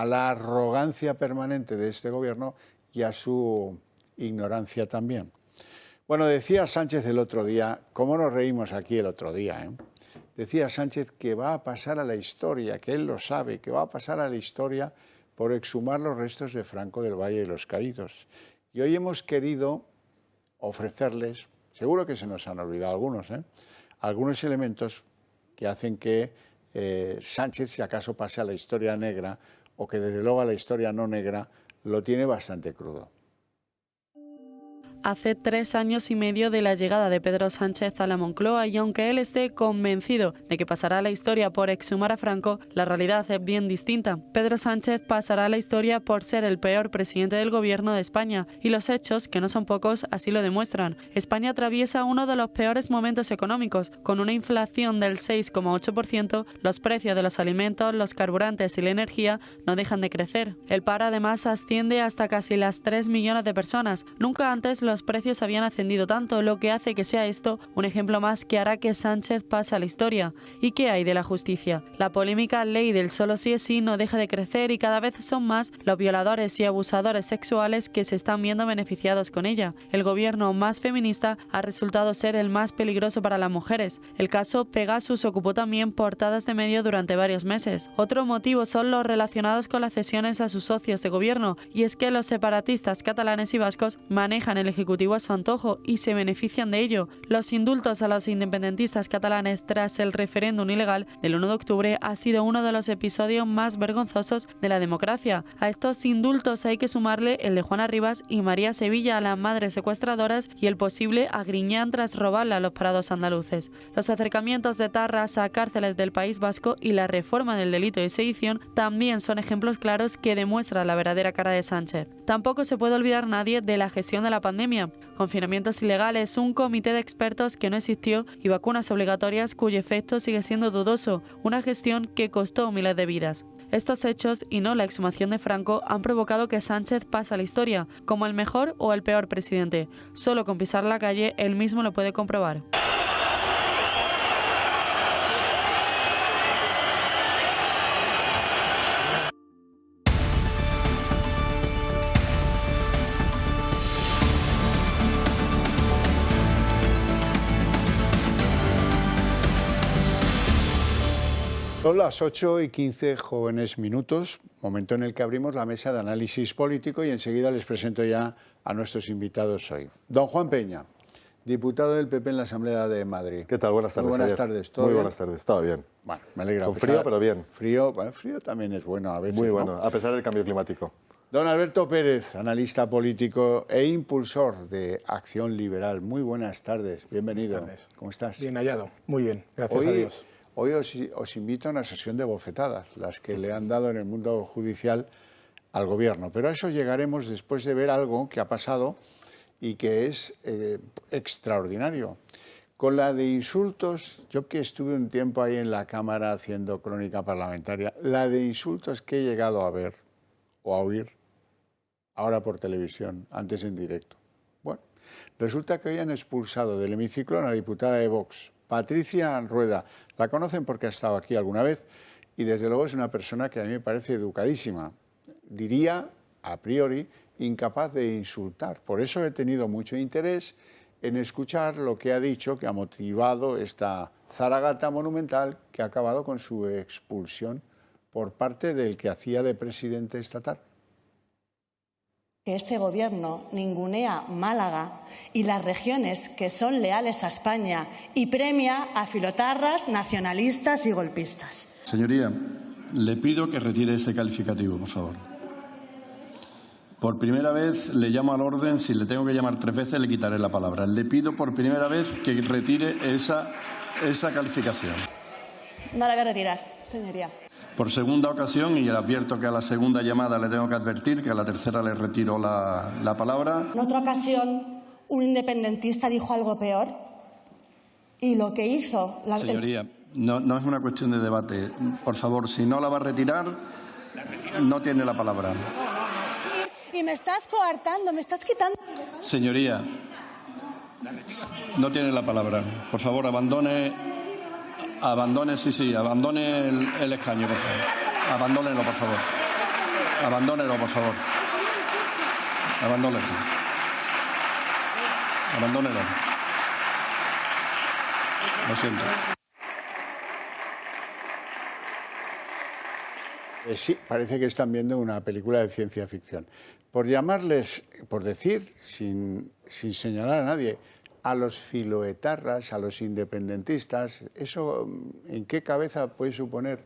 la arrogancia permanente de este gobierno y a su ignorancia también. Bueno, decía Sánchez el otro día, cómo nos reímos aquí el otro día, decía Sánchez que va a pasar a la historia, que él lo sabe, que va a pasar a la historia por exhumar los restos de Franco del Valle de los Caídos. Y hoy hemos querido ofrecerles, seguro que se nos han olvidado algunos elementos que hacen que Sánchez, si acaso pase a la historia negra, o que desde luego a la historia no negra, lo tiene bastante crudo. Hace 3 años y medio de la llegada de Pedro Sánchez a la Moncloa y aunque él esté convencido de que pasará a la historia por exhumar a Franco, la realidad es bien distinta. Pedro Sánchez pasará a la historia por ser el peor presidente del gobierno de España y los hechos, que no son pocos, así lo demuestran. España atraviesa uno de los peores momentos económicos, con una inflación del 6,8%, los precios de los alimentos, los carburantes y la energía no dejan de crecer. El paro además asciende hasta casi las 3 millones de personas. Nunca antes los precios habían ascendido tanto, lo que hace que sea esto un ejemplo más que hará que Sánchez pase a la historia. ¿Y qué hay de la justicia? La polémica ley del solo sí es sí no deja de crecer y cada vez son más los violadores y abusadores sexuales que se están viendo beneficiados con ella. El gobierno más feminista ha resultado ser el más peligroso para las mujeres. El caso Pegasus ocupó también portadas de medio durante varios meses. Otro motivo son los relacionados con las cesiones a sus socios de gobierno, y es que los separatistas catalanes y vascos manejan el Ejecutivo a su antojo y se benefician de ello. Los indultos a los independentistas catalanes tras el referéndum ilegal del 1 de octubre ha sido uno de los episodios más vergonzosos de la democracia. A estos indultos hay que sumarle el de Juana Rivas y María Sevilla, a las madres secuestradoras, y el posible a Griñán tras robarle a los parados andaluces. Los acercamientos de Tarras a cárceles del País Vasco y la reforma del delito de sedición también son ejemplos claros que demuestran la verdadera cara de Sánchez. Tampoco se puede olvidar nadie de la gestión de la pandemia. Confinamientos ilegales, un comité de expertos que no existió y vacunas obligatorias cuyo efecto sigue siendo dudoso, una gestión que costó miles de vidas. Estos hechos, y no la exhumación de Franco, han provocado que Sánchez pase a la historia, como el mejor o el peor presidente. Solo con pisar la calle, él mismo lo puede comprobar. Son las 8:15 jóvenes minutos, momento en el que abrimos la mesa de análisis político y enseguida les presento ya a nuestros invitados hoy. Don Juan Peña, diputado del PP en la Asamblea de Madrid. ¿Qué tal? Buenas tardes. Muy buenas tardes. ¿Todo Muy bien? buenas tardes, todo bien. Bueno, me alegra. Con frío, pero bien. Frío también es bueno a veces. Muy ¿no? bueno, a pesar del cambio climático. Don Alberto Pérez, analista político e impulsor de Acción Liberal. Muy buenas tardes, bienvenido. Buenas tardes. ¿Cómo estás? Bien hallado, muy bien, gracias a Dios. Hoy os invito a una sesión de bofetadas, las que le han dado en el mundo judicial al Gobierno. Pero a eso llegaremos después de ver algo que ha pasado y que es extraordinario. Con la de insultos, yo que estuve un tiempo ahí en la Cámara haciendo crónica parlamentaria, la de insultos que he llegado a ver o a oír, ahora por televisión, antes en directo. Bueno, resulta que hoy han expulsado del hemiciclo a una diputada de Vox, Patricia Rueda. La conocen porque ha estado aquí alguna vez y desde luego es una persona que a mí me parece educadísima. Diría, a priori, incapaz de insultar. Por eso he tenido mucho interés en escuchar lo que ha dicho, que ha motivado esta zaragata monumental que ha acabado con su expulsión por parte del que hacía de presidente esta tarde. Que este Gobierno ningunea Málaga y las regiones que son leales a España y premia a filotarras, nacionalistas y golpistas. Señoría, le pido que retire ese calificativo, por favor. Por primera vez le llamo al orden, si le tengo que llamar 3 veces le quitaré la palabra. Le pido por primera vez que retire esa calificación. No la voy a retirar, señoría. Por segunda ocasión, y le advierto que a la segunda llamada le tengo que advertir que a la tercera le retiro la palabra. En otra ocasión, un independentista dijo algo peor y lo que hizo... Señoría, no es una cuestión de debate. Por favor, si no la va a retirar, no tiene la palabra. Y me estás coartando, me estás quitando... Señoría, no tiene la palabra. Por favor, abandone el escaño, por favor. Abandónelo, por favor. Abandónelo, por favor. Abandónelo. Abandónelo. Lo siento. Sí, parece que están viendo una película de ciencia ficción. Por llamarles, por decir, sin señalar a nadie, a los filoetarras, a los independentistas, ¿eso en qué cabeza puede suponer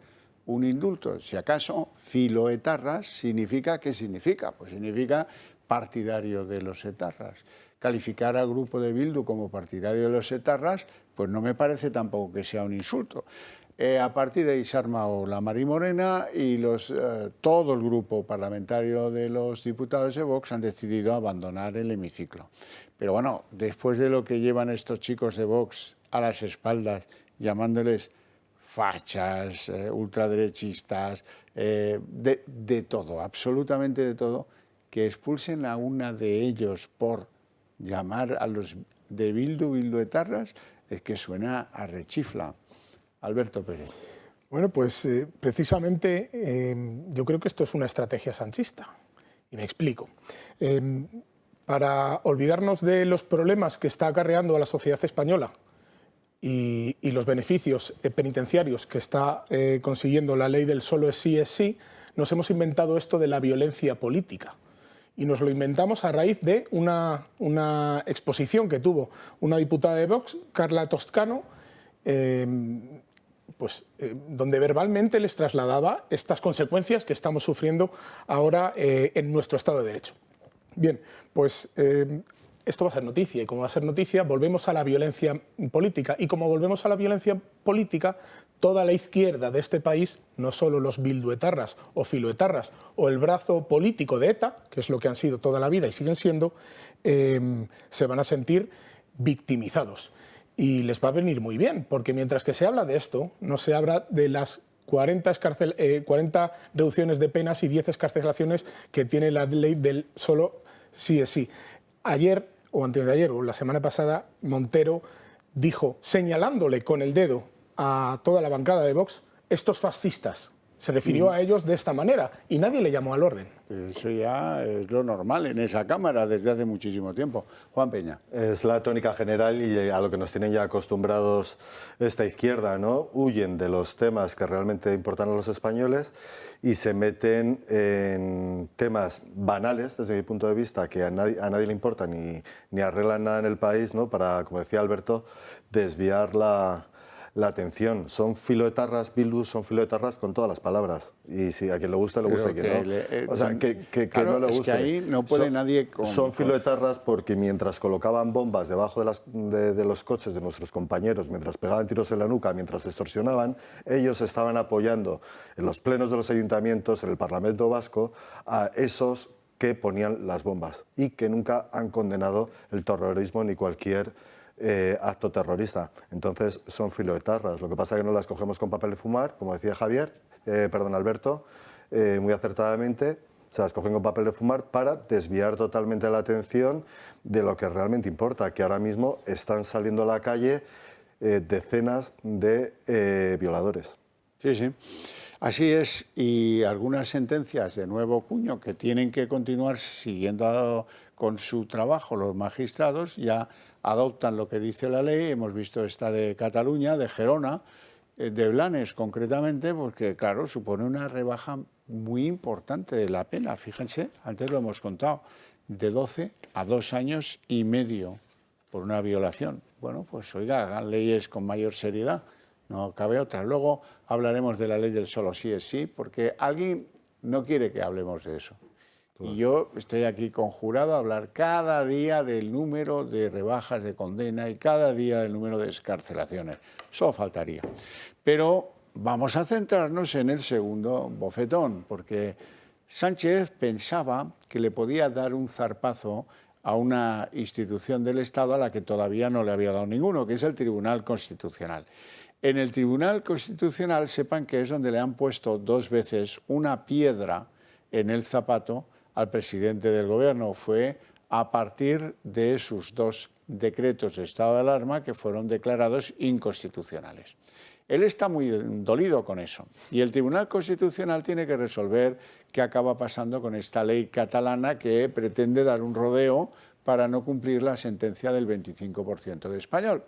un indulto? Si acaso filoetarras significa, ¿qué significa? Pues significa partidario de los etarras. Calificar al grupo de Bildu como partidario de los etarras, pues no me parece tampoco que sea un insulto. A partir de ahí se ha armado la marimorena y todo el grupo parlamentario de los diputados de Vox han decidido abandonar el hemiciclo. Pero bueno, después de lo que llevan estos chicos de Vox a las espaldas, llamándoles fachas, ultraderechistas, de todo, absolutamente de todo, que expulsen a una de ellos por llamar a los de bilduetarras, es que suena a rechifla. Alberto Pérez. Bueno, pues precisamente yo creo que esto es una estrategia sanchista. Y me explico. Para olvidarnos de los problemas que está acarreando a la sociedad española y los beneficios penitenciarios que está consiguiendo la ley del solo sí es sí, nos hemos inventado esto de la violencia política. Y nos lo inventamos a raíz de una exposición que tuvo una diputada de Vox, Carla Toscano, donde verbalmente les trasladaba estas consecuencias que estamos sufriendo ahora en nuestro Estado de Derecho. Bien, pues esto va a ser noticia y como va a ser noticia volvemos a la violencia política y como volvemos a la violencia política toda la izquierda de este país, no solo los bilduetarras o filoetarras o el brazo político de ETA, que es lo que han sido toda la vida y siguen siendo, se van a sentir victimizados. Y les va a venir muy bien, porque mientras que se habla de esto, no se habla de las 40 reducciones de penas y 10 excarcelaciones que tiene la ley del solo sí es sí. Ayer, o antes de ayer, o la semana pasada, Montero dijo, señalándole con el dedo a toda la bancada de Vox, estos fascistas. Se refirió a ellos de esta manera y nadie le llamó al orden. Eso ya es lo normal en esa Cámara desde hace muchísimo tiempo. Juan Peña. Es la tónica general y a lo que nos tienen ya acostumbrados esta izquierda, ¿no? Huyen de los temas que realmente importan a los españoles y se meten en temas banales, desde mi punto de vista, que a nadie le importan ni arreglan nada en el país, ¿no? Para, como decía Alberto, desviar la la atención. Son filoetarras, Bildu son filoetarras con todas las palabras. Y si a quien le gusta, le gusta, y quien no. O sea, que claro, no le guste. Es que ahí no puede nadie con... Son filoetarras porque mientras colocaban bombas debajo de los coches de nuestros compañeros, mientras pegaban tiros en la nuca, mientras extorsionaban, ellos estaban apoyando en los plenos de los ayuntamientos, en el Parlamento Vasco, a esos que ponían las bombas y que nunca han condenado el terrorismo ni cualquier acto terrorista. Entonces son filoetarras. Lo que pasa es que no las cogemos con papel de fumar, como decía Alberto, muy acertadamente. Se las cogen con papel de fumar para desviar totalmente la atención de lo que realmente importa, que ahora mismo están saliendo a la calle decenas de violadores. Sí, sí. Así es, y algunas sentencias de nuevo cuño que tienen que continuar siguiendo con su trabajo los magistrados, ya adoptan lo que dice la ley. Hemos visto esta de Cataluña, de Gerona, de Blanes concretamente, porque claro, supone una rebaja muy importante de la pena. Fíjense, antes lo hemos contado, de 12 a 2 años y medio por una violación. Bueno, pues oiga, hagan leyes con mayor seriedad. No cabe otra. Luego hablaremos de la ley del solo sí es sí, porque alguien no quiere que hablemos de eso. Y yo estoy aquí conjurado a hablar cada día del número de rebajas de condena y cada día del número de excarcelaciones. Eso faltaría. Pero vamos a centrarnos en el segundo bofetón, porque Sánchez pensaba que le podía dar un zarpazo a una institución del Estado a la que todavía no le había dado ninguno, que es el Tribunal Constitucional. En el Tribunal Constitucional, sepan que es donde le han puesto 2 veces una piedra en el zapato al presidente del Gobierno. Fue a partir de sus 2 decretos de estado de alarma que fueron declarados inconstitucionales. Él está muy dolido con eso y el Tribunal Constitucional tiene que resolver qué acaba pasando con esta ley catalana que pretende dar un rodeo para no cumplir la sentencia del 25% de español.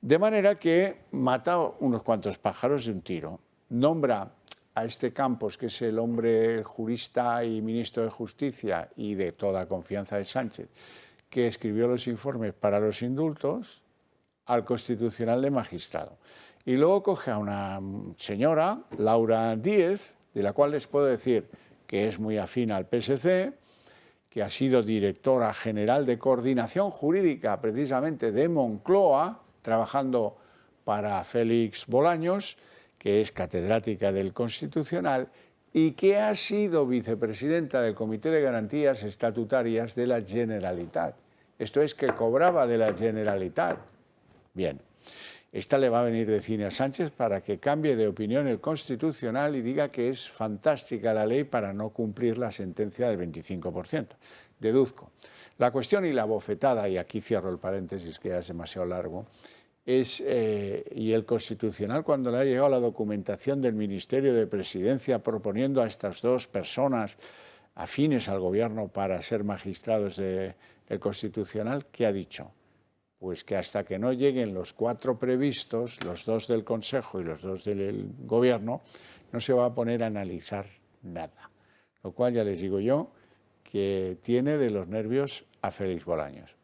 De manera que mata unos cuantos pájaros de un tiro. Nombra a este Campos, que es el hombre jurista y ministro de Justicia y de toda confianza de Sánchez, que escribió los informes para los indultos, al Constitucional de magistrado. Y luego coge a una señora, Laura Díez, de la cual les puedo decir que es muy afín al PSC, que ha sido directora general de coordinación jurídica precisamente de Moncloa, trabajando para Félix Bolaños, que es catedrática del Constitucional y que ha sido vicepresidenta del Comité de Garantías Estatutarias de la Generalitat. Esto es que cobraba de la Generalitat. Bien, esta le va a venir de cine a Sánchez para que cambie de opinión el Constitucional y diga que es fantástica la ley para no cumplir la sentencia del 25%. Deduzco. La cuestión y la bofetada, y aquí cierro el paréntesis que ya es demasiado largo, y el Constitucional, cuando le ha llegado la documentación del Ministerio de Presidencia proponiendo a estas 2 personas afines al Gobierno para ser magistrados del Constitucional, ¿qué ha dicho? Pues que hasta que no lleguen los 4 previstos, los 2 del Consejo y los 2 del Gobierno, no se va a poner a analizar nada. Lo cual ya les digo yo que tiene de los nervios a Félix Bolaños.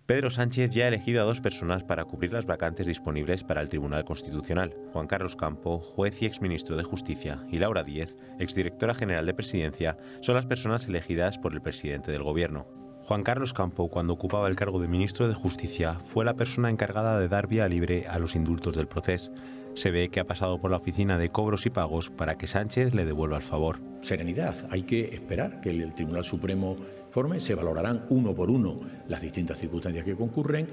Pedro Sánchez ya ha elegido a 2 personas para cubrir las vacantes disponibles para el Tribunal Constitucional. Juan Carlos Campo, juez y exministro de Justicia, y Laura Díez, exdirectora general de Presidencia, son las personas elegidas por el presidente del Gobierno. Juan Carlos Campo, cuando ocupaba el cargo de ministro de Justicia, fue la persona encargada de dar vía libre a los indultos del Procés. Se ve que ha pasado por la oficina de cobros y pagos para que Sánchez le devuelva el favor. Serenidad, hay que esperar que el Tribunal Supremo informe, se valorarán uno por uno las distintas circunstancias que concurren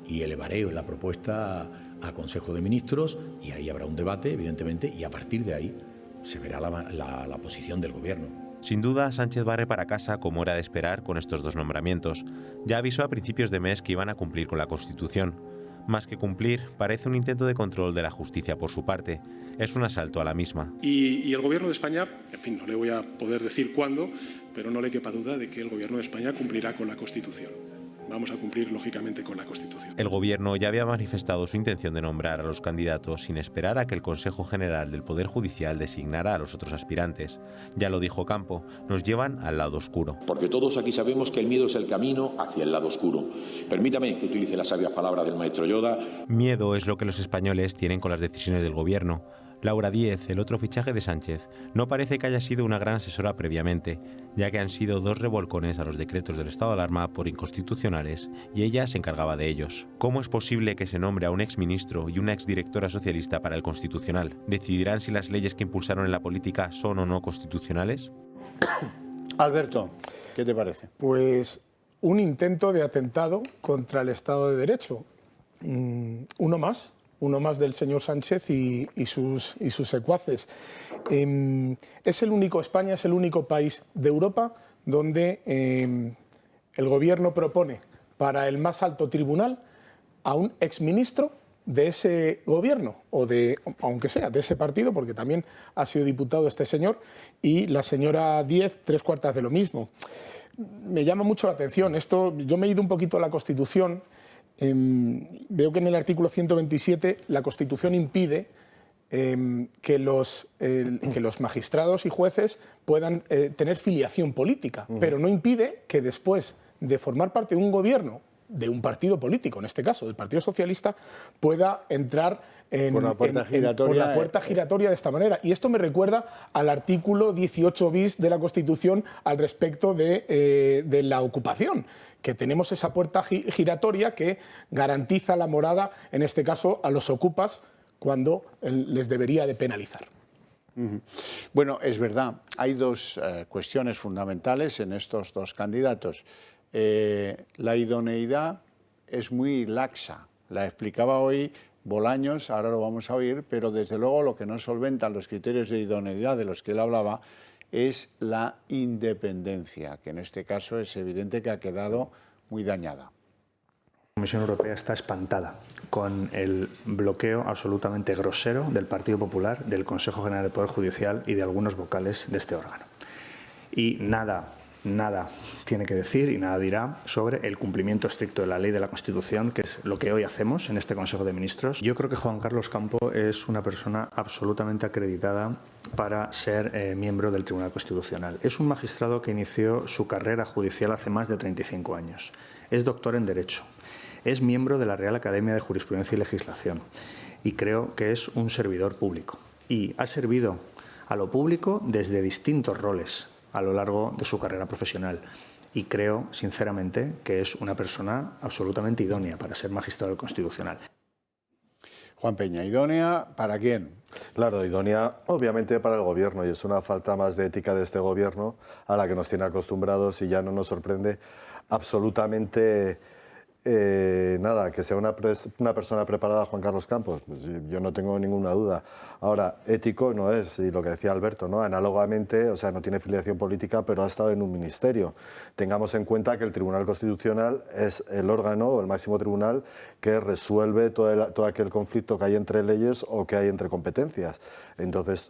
y elevaré la propuesta a Consejo de Ministros y ahí habrá un debate, evidentemente, y a partir de ahí se verá la posición del Gobierno. Sin duda, Sánchez barre para casa como era de esperar con estos 2 nombramientos. Ya avisó a principios de mes que iban a cumplir con la Constitución. Más que cumplir, parece un intento de control de la justicia por su parte. Es un asalto a la misma. Y el Gobierno de España, en fin, no le voy a poder decir cuándo, pero no le quepa duda de que el Gobierno de España cumplirá con la Constitución. vamos a cumplir lógicamente con la Constitución. El Gobierno ya había manifestado su intención de nombrar a los candidatos sin esperar a que el Consejo General del Poder Judicial designara a los otros aspirantes. Ya lo dijo Campo, nos llevan al lado oscuro. Porque todos aquí sabemos que el miedo es el camino hacia el lado oscuro. Permítame que utilice las sabias palabras del maestro Yoda. Miedo es lo que los españoles tienen con las decisiones del Gobierno. Laura Díez, el otro fichaje de Sánchez, no parece que haya sido una gran asesora previamente, ya que han sido 2 revolcones a los decretos del estado de alarma por inconstitucionales y ella se encargaba de ellos. ¿Cómo es posible que se nombre a un exministro y una exdirectora socialista para el Constitucional? ¿Decidirán si las leyes que impulsaron en la política son o no constitucionales? Alberto, ¿qué te parece? Pues un intento de atentado contra el Estado de Derecho. Uno más del señor Sánchez y sus secuaces. España es el único país de Europa donde el gobierno propone para el más alto tribunal a un exministro de ese gobierno, aunque sea de ese partido, porque también ha sido diputado este señor, y la señora Díez, 3/4 de lo mismo. Me llama mucho la atención esto. Yo me he ido un poquito a la Constitución. Veo que en el artículo 127 la Constitución impide que los magistrados y jueces puedan tener filiación política, pero no impide que después de formar parte de un gobierno, de un partido político, en este caso del Partido Socialista, pueda entrar por la puerta giratoria de esta manera. Y esto me recuerda al artículo 18 bis de la Constitución al respecto de la ocupación, que tenemos esa puerta giratoria que garantiza la morada, en este caso, a los ocupas cuando les debería de penalizar. Bueno, es verdad, hay 2 cuestiones fundamentales en estos 2 candidatos. La idoneidad es muy laxa, la explicaba hoy Bolaños, ahora lo vamos a oír, pero desde luego lo que no solventan los criterios de idoneidad de los que él hablaba es la independencia, que en este caso es evidente que ha quedado muy dañada. La Comisión Europea está espantada con el bloqueo absolutamente grosero del Partido Popular, del Consejo General del Poder Judicial y de algunos vocales de este órgano. Y nada tiene que decir y nada dirá sobre el cumplimiento estricto de la ley de la Constitución, que es lo que hoy hacemos en este Consejo de Ministros. Yo creo que Juan Carlos Campo es una persona absolutamente acreditada para ser miembro del Tribunal Constitucional. Es un magistrado que inició su carrera judicial hace más de 35 años. Es doctor en Derecho. Es miembro de la Real Academia de Jurisprudencia y Legislación. Y creo que es un servidor público. Y ha servido a lo público desde distintos roles a lo largo de su carrera profesional. Y creo, sinceramente, que es una persona absolutamente idónea para ser magistrado del Constitucional. Juan Peña, ¿idónea para quién? Claro, idónea obviamente para el Gobierno, y es una falta más de ética de este Gobierno a la que nos tiene acostumbrados, y ya no nos sorprende absolutamente nada, que sea una persona preparada, Juan Carlos Campos, pues yo no tengo ninguna duda. Ahora, ético no es, y lo que decía Alberto, ¿no? Análogamente, o sea, no tiene filiación política, pero ha estado en un ministerio. Tengamos en cuenta que el Tribunal Constitucional es el órgano o el máximo tribunal que resuelve todo aquel conflicto que hay entre leyes o que hay entre competencias. Entonces,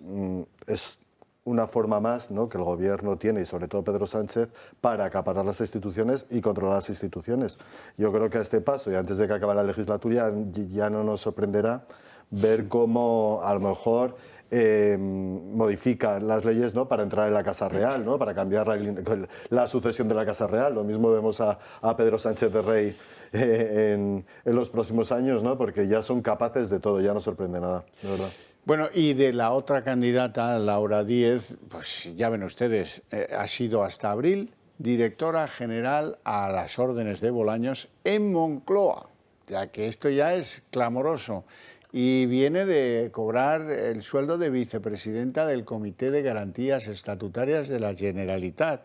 es una forma más, ¿no?, que el Gobierno tiene, y sobre todo Pedro Sánchez, para acaparar las instituciones y controlar las instituciones. Yo creo que a este paso, y antes de que acabe la legislatura, ya no nos sorprenderá ver cómo a lo mejor modifica las leyes, ¿no?, para entrar en la Casa Real, ¿no?, para cambiar la sucesión de la Casa Real. Lo mismo vemos a Pedro Sánchez de Rey en los próximos años, ¿no?, porque ya son capaces de todo, ya no sorprende nada, de verdad. Bueno, y de la otra candidata, Laura Díez, pues ya ven ustedes, ha sido hasta abril directora general a las órdenes de Bolaños en Moncloa, ya que esto ya es clamoroso, y viene de cobrar el sueldo de vicepresidenta del Comité de Garantías Estatutarias de la Generalitat.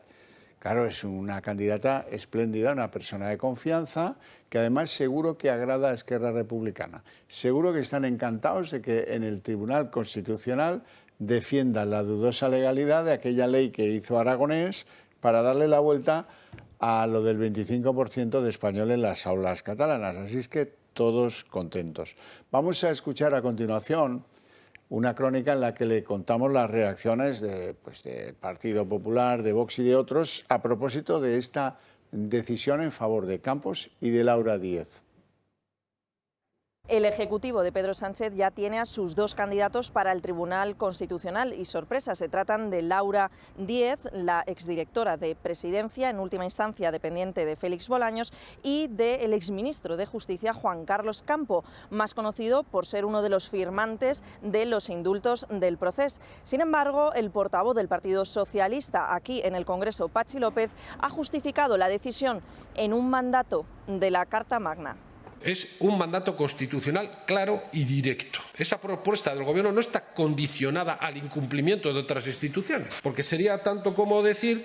Claro, es una candidata espléndida, una persona de confianza, que además seguro que agrada a Esquerra Republicana. Seguro que están encantados de que en el Tribunal Constitucional defiendan la dudosa legalidad de aquella ley que hizo Aragonés para darle la vuelta a lo del 25% de español en las aulas catalanas. Así es que todos contentos. Vamos a escuchar a continuación una crónica en la que le contamos las reacciones del Partido Popular, de Vox y de otros a propósito de esta decisión en favor de Campos y de Laura Díez. El Ejecutivo de Pedro Sánchez ya tiene a sus dos candidatos para el Tribunal Constitucional y sorpresa, se tratan de Laura Díez, la exdirectora de Presidencia, en última instancia dependiente de Félix Bolaños, y del exministro de Justicia Juan Carlos Campo, más conocido por ser uno de los firmantes de los indultos del Procés. Sin embargo, el portavoz del Partido Socialista aquí en el Congreso, Patxi López, ha justificado la decisión en un mandato de la Carta Magna. Es un mandato constitucional claro y directo. Esa propuesta del Gobierno no está condicionada al incumplimiento de otras instituciones, porque sería tanto como decir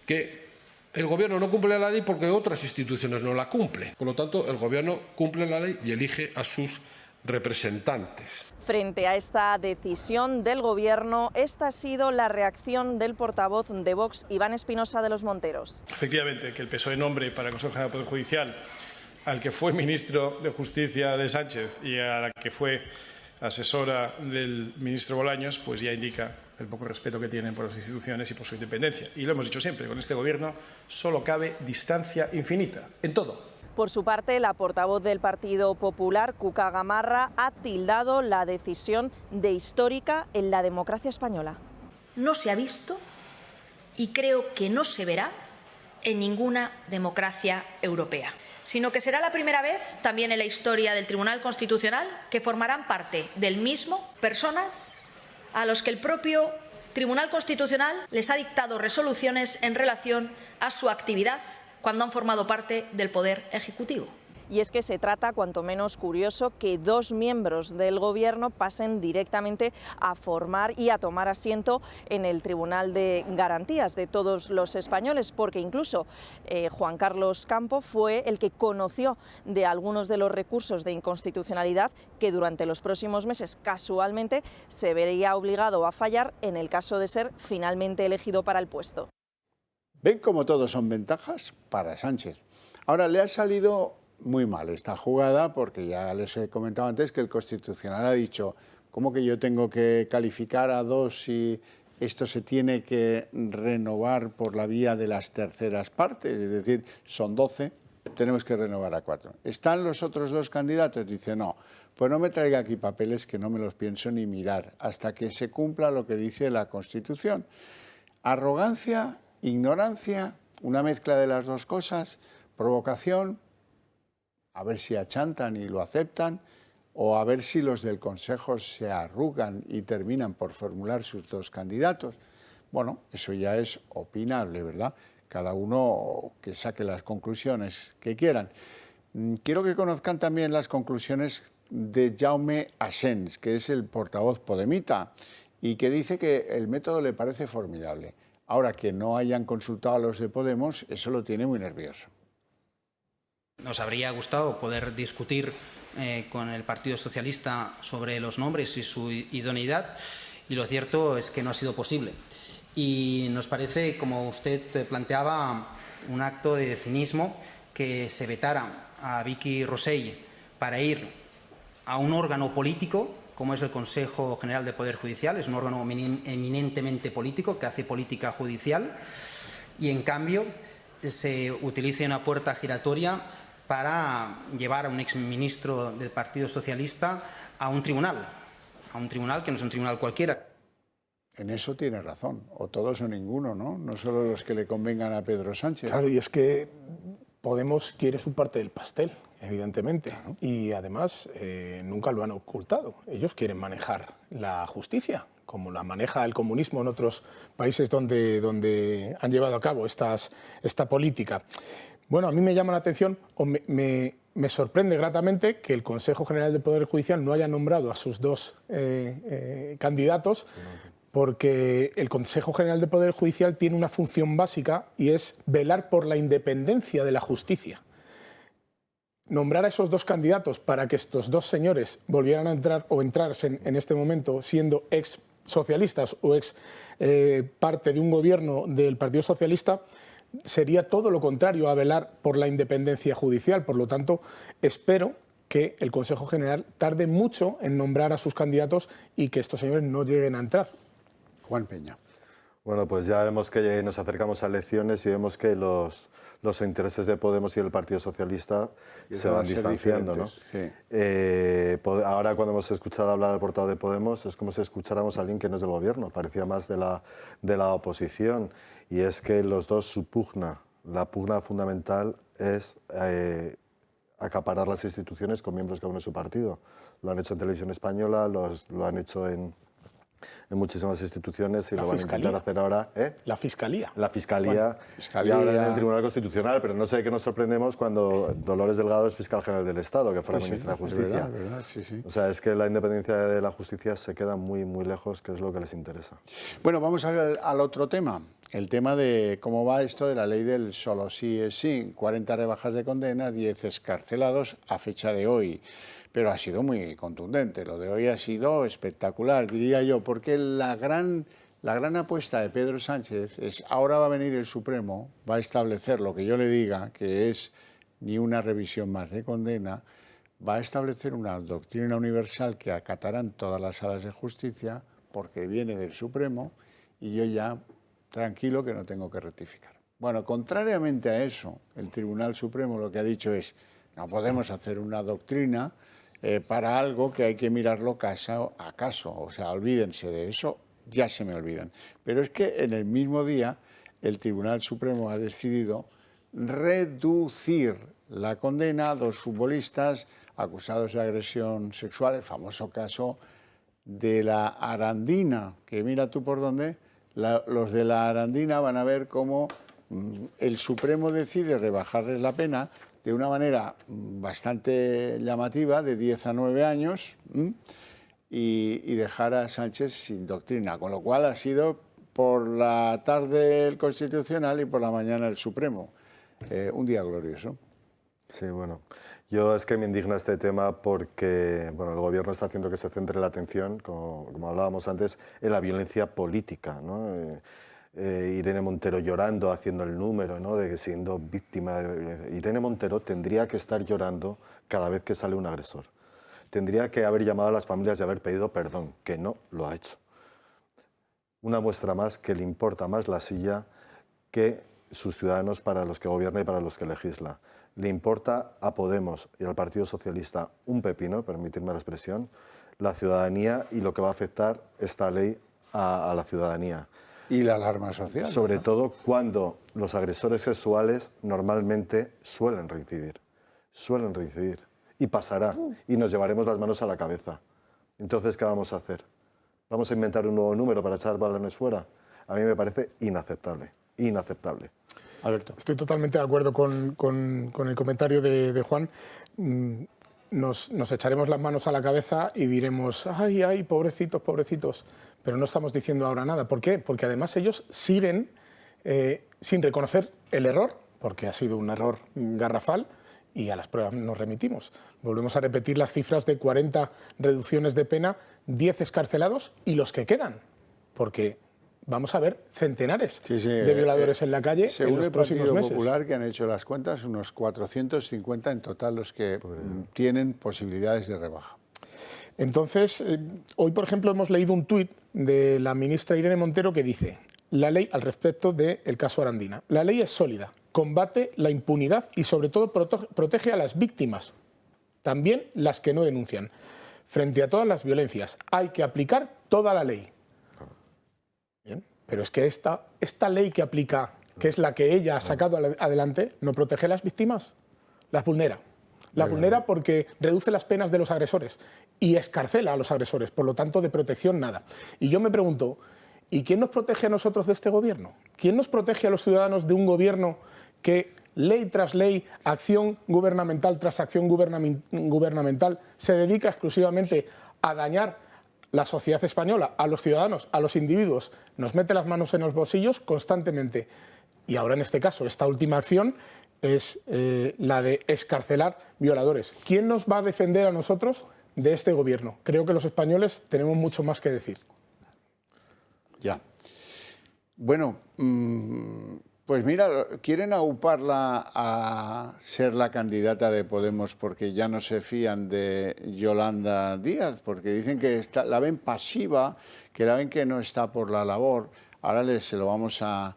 que el Gobierno no cumple la ley porque otras instituciones no la cumplen. Por lo tanto, el Gobierno cumple la ley y elige a sus representantes. Frente a esta decisión del Gobierno, esta ha sido la reacción del portavoz de Vox, Iván Espinosa de los Monteros. Efectivamente, que el PSOE nombre para el Consejo General del Poder Judicial al que fue ministro de Justicia de Sánchez y a la que fue asesora del ministro Bolaños, pues ya indica el poco respeto que tienen por las instituciones y por su independencia. Y lo hemos dicho siempre, con este Gobierno solo cabe distancia infinita, en todo. Por su parte, la portavoz del Partido Popular, Cuca Gamarra, ha tildado la decisión de histórica en la democracia española. No se ha visto y creo que no se verá en ninguna democracia europea, sino que será la primera vez también en la historia del Tribunal Constitucional que formarán parte del mismo personas a los que el propio Tribunal Constitucional les ha dictado resoluciones en relación a su actividad cuando han formado parte del Poder Ejecutivo. Y es que se trata, cuanto menos curioso, que dos miembros del Gobierno pasen directamente a formar y a tomar asiento en el Tribunal de Garantías de todos los españoles, porque incluso Juan Carlos Campo fue el que conoció de algunos de los recursos de inconstitucionalidad que durante los próximos meses casualmente se vería obligado a fallar en el caso de ser finalmente elegido para el puesto. ¿Ven cómo todo son ventajas para Sánchez? Ahora le ha salido muy mal esta jugada, porque ya les he comentado antes que el Constitucional ha dicho, ¿cómo que yo tengo que calificar a dos si esto se tiene que renovar por la vía de las terceras partes? Es decir, son 12, tenemos que renovar a 4. ¿Están los otros dos candidatos? Dice, no, pues no me traiga aquí papeles que no me los pienso ni mirar hasta que se cumpla lo que dice la Constitución. Arrogancia, ignorancia, una mezcla de las dos cosas, provocación, a ver si achantan y lo aceptan, o a ver si los del Consejo se arrugan y terminan por formular sus dos candidatos. Bueno, eso ya es opinable, ¿verdad? Cada uno que saque las conclusiones que quieran. Quiero que conozcan también las conclusiones de Jaume Asens, que es el portavoz podemita, y que dice que el método le parece formidable. Ahora, que no hayan consultado a los de Podemos, eso lo tiene muy nervioso. Nos habría gustado poder discutir con el Partido Socialista sobre los nombres y su idoneidad, y lo cierto es que no ha sido posible. Y nos parece, como usted planteaba, un acto de cinismo que se vetara a Vicky Rosell para ir a un órgano político como es el Consejo General del Poder Judicial. Es un órgano eminentemente político que hace política judicial, y en cambio se utilice una puerta giratoria para llevar a un exministro del Partido Socialista a un tribunal que no es un tribunal cualquiera. En eso tiene razón, o todos o ninguno, ¿no? No solo los que le convengan a Pedro Sánchez. Claro, y es que Podemos quiere su parte del pastel, evidentemente, y además nunca lo han ocultado. Ellos quieren manejar la justicia, como la maneja el comunismo en otros países donde han llevado a cabo esta política. Bueno, a mí me llama la atención, o me sorprende gratamente que el Consejo General del Poder Judicial no haya nombrado a sus dos candidatos, porque el Consejo General del Poder Judicial tiene una función básica y es velar por la independencia de la justicia. Nombrar a esos dos candidatos para que estos dos señores volvieran a entrar o entrarse en este momento siendo ex socialistas o ex parte de un gobierno del Partido Socialista sería todo lo contrario a velar por la independencia judicial. Por lo tanto, espero que el Consejo General tarde mucho en nombrar a sus candidatos y que estos señores no lleguen a entrar. Juan Peña. Bueno, pues ya vemos que nos acercamos a elecciones y vemos que los intereses de Podemos y del Partido Socialista se van distanciando, ¿no? Sí. Ahora cuando hemos escuchado hablar al portavoz de Podemos es como si escucháramos a alguien que no es del gobierno, parecía más de la oposición, y es que los dos su pugna, la pugna fundamental es acaparar las instituciones con miembros que uno de su partido. Lo han hecho en Televisión Española, lo han hecho en muchísimas instituciones y lo van a intentar hacer ahora. La Fiscalía. La Fiscalía, y ahora en el Tribunal Constitucional, pero no sé de qué nos sorprendemos cuando Dolores Delgado es fiscal general del Estado, que fuera ministra de Justicia. Es verdad, sí. O sea, es que la independencia de la justicia se queda muy, muy lejos, que es lo que les interesa. Bueno, vamos al otro tema. El tema de cómo va esto de la ley del solo sí es sí. 40 rebajas de condena, 10 excarcelados a fecha de hoy. Pero ha sido muy contundente. Lo de hoy ha sido espectacular, diría yo, porque la gran apuesta de Pedro Sánchez es: ahora va a venir el Supremo, va a establecer lo que yo le diga, que es ni una revisión más de condena, va a establecer una doctrina universal que acatarán todas las salas de justicia, porque viene del Supremo, y yo ya tranquilo que no tengo que rectificar. Bueno, contrariamente a eso, el Tribunal Supremo lo que ha dicho es: no podemos hacer una doctrina para algo que hay que mirarlo caso a caso. O sea, olvídense de eso, ya se me olvidan. Pero es que en el mismo día el Tribunal Supremo ha decidido reducir la condena a 2 futbolistas acusados de agresión sexual, el famoso caso de la Arandina, que mira tú por dónde, los de la Arandina van a ver cómo el Supremo decide rebajarles la pena de una manera bastante llamativa, de 10 a 9 años, y dejar a Sánchez sin doctrina, con lo cual ha sido por la tarde el Constitucional y por la mañana el Supremo. Un día glorioso. Sí, bueno, yo es que me indigna este tema porque el gobierno está haciendo que se centre la atención, como hablábamos antes, en la violencia política, ¿no? Irene Montero llorando, haciendo el número, ¿no?, de que siendo víctima de violencia. Irene Montero tendría que estar llorando cada vez que sale un agresor. Tendría que haber llamado a las familias y haber pedido perdón, que no lo ha hecho. Una muestra más que le importa más la silla que sus ciudadanos para los que gobierna y para los que legisla. Le importa a Podemos y al Partido Socialista un pepino, permitirme la expresión, la ciudadanía y lo que va a afectar esta ley a la ciudadanía. Y la alarma social. Sobre todo cuando los agresores sexuales normalmente suelen reincidir. Y pasará, y nos llevaremos las manos a la cabeza. Entonces, ¿qué vamos a hacer? ¿Vamos a inventar un nuevo número para echar balones fuera? A mí me parece inaceptable. Alberto. Estoy totalmente de acuerdo con el comentario de Juan. Nos echaremos las manos a la cabeza y diremos: ay, pobrecitos, pobrecitos. Pero no estamos diciendo ahora nada. ¿Por qué? Porque además ellos siguen sin reconocer el error, porque ha sido un error garrafal, y a las pruebas nos remitimos. Volvemos a repetir las cifras de 40 reducciones de pena, 10 excarcelados y los que quedan, porque vamos a ver centenares de violadores en la calle en los próximos meses. Según el Partido Popular, que han hecho las cuentas, unos 450 en total los que tienen posibilidades de rebaja. Entonces, hoy, por ejemplo, hemos leído un tuit de la ministra Irene Montero que dice: la ley al respecto del caso Arandina. La ley es sólida, combate la impunidad y sobre todo protege a las víctimas, también las que no denuncian. Frente a todas las violencias hay que aplicar toda la ley. Bien, pero es que esta ley que aplica, que es la que ella ha sacado adelante, no protege a las víctimas, las vulnera. La vulnera porque reduce las penas de los agresores y escarcela a los agresores, por lo tanto de protección nada. Y yo me pregunto, ¿y quién nos protege a nosotros de este gobierno? ¿Quién nos protege a los ciudadanos de un gobierno que ley tras ley, acción gubernamental tras acción gubernamental se dedica exclusivamente a dañar la sociedad española, a los ciudadanos, a los individuos, nos mete las manos en los bolsillos constantemente? Y ahora en este caso, esta última acción es la de escarcelar violadores. ¿Quién nos va a defender a nosotros de este gobierno? Creo que los españoles tenemos mucho más que decir. Ya. Bueno, pues mira, quieren auparla a ser la candidata de Podemos porque ya no se fían de Yolanda Díaz, porque dicen que la ven pasiva, que la ven que no está por la labor. ahora se lo vamos a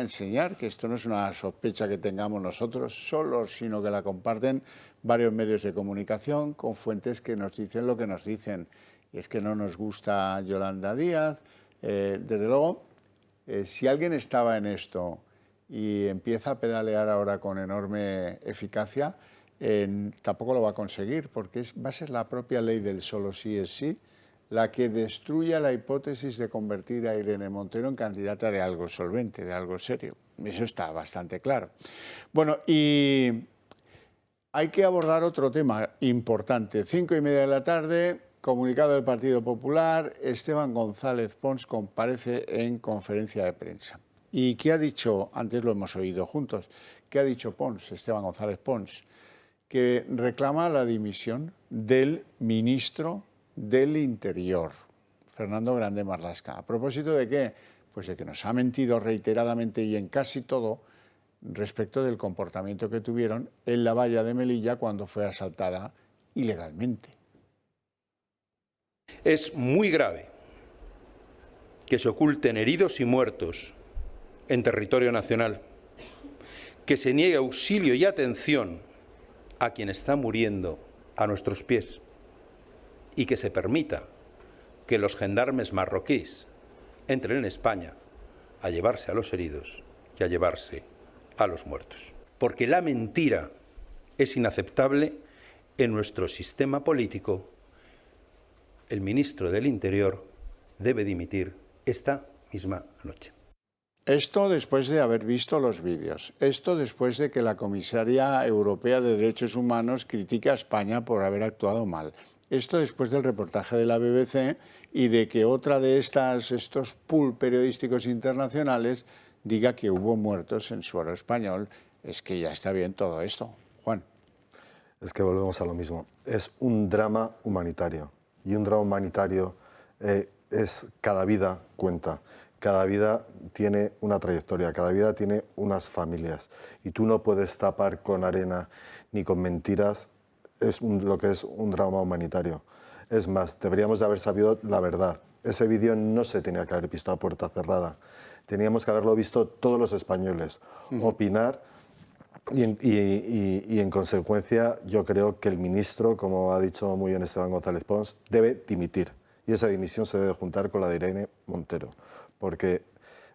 enseñar, que esto no es una sospecha que tengamos nosotros solos, sino que la comparten varios medios de comunicación con fuentes que nos dicen lo que nos dicen. Y es que no nos gusta Yolanda Díaz. Desde luego, si alguien estaba en esto y empieza a pedalear ahora con enorme eficacia, tampoco lo va a conseguir, porque va a ser la propia ley del solo sí es sí la que destruya la hipótesis de convertir a Irene Montero en candidata de algo solvente, de algo serio. Eso está bastante claro. Bueno, y hay que abordar otro tema importante. 5:30 de la tarde, comunicado del Partido Popular, Esteban González Pons comparece en conferencia de prensa. ¿Y qué ha dicho? Antes lo hemos oído juntos. ¿Qué ha dicho Pons, Esteban González Pons? Que reclama la dimisión del ministro del Interior, Fernando Grande Marlaska. ¿A propósito de qué? Pues de que nos ha mentido reiteradamente y en casi todo respecto del comportamiento que tuvieron en la valla de Melilla cuando fue asaltada ilegalmente. Es muy grave que se oculten heridos y muertos en territorio nacional, que se niegue auxilio y atención a quien está muriendo a nuestros pies y que se permita que los gendarmes marroquíes entren en España a llevarse a los heridos y a llevarse a los muertos. Porque la mentira es inaceptable en nuestro sistema político. El ministro del Interior debe dimitir esta misma noche. Esto después de haber visto los vídeos. Esto después de que la comisaria europea de Derechos Humanos critique a España por haber actuado mal. Esto después del reportaje de la BBC y de que otra de estos pool periodísticos internacionales diga que hubo muertos en suelo español. Es que ya está bien todo esto. Juan. Es que volvemos a lo mismo. Es un drama humanitario. Y un drama humanitario cada vida cuenta. Cada vida tiene una trayectoria, cada vida tiene unas familias. Y tú no puedes tapar con arena ni con mentiras lo que es un drama humanitario. Es más, deberíamos de haber sabido la verdad. Ese vídeo no se tenía que haber visto a puerta cerrada. Teníamos que haberlo visto todos los españoles, opinar y en consecuencia yo creo que el ministro, como ha dicho muy bien Esteban González Pons, debe dimitir. Y esa dimisión se debe juntar con la de Irene Montero, porque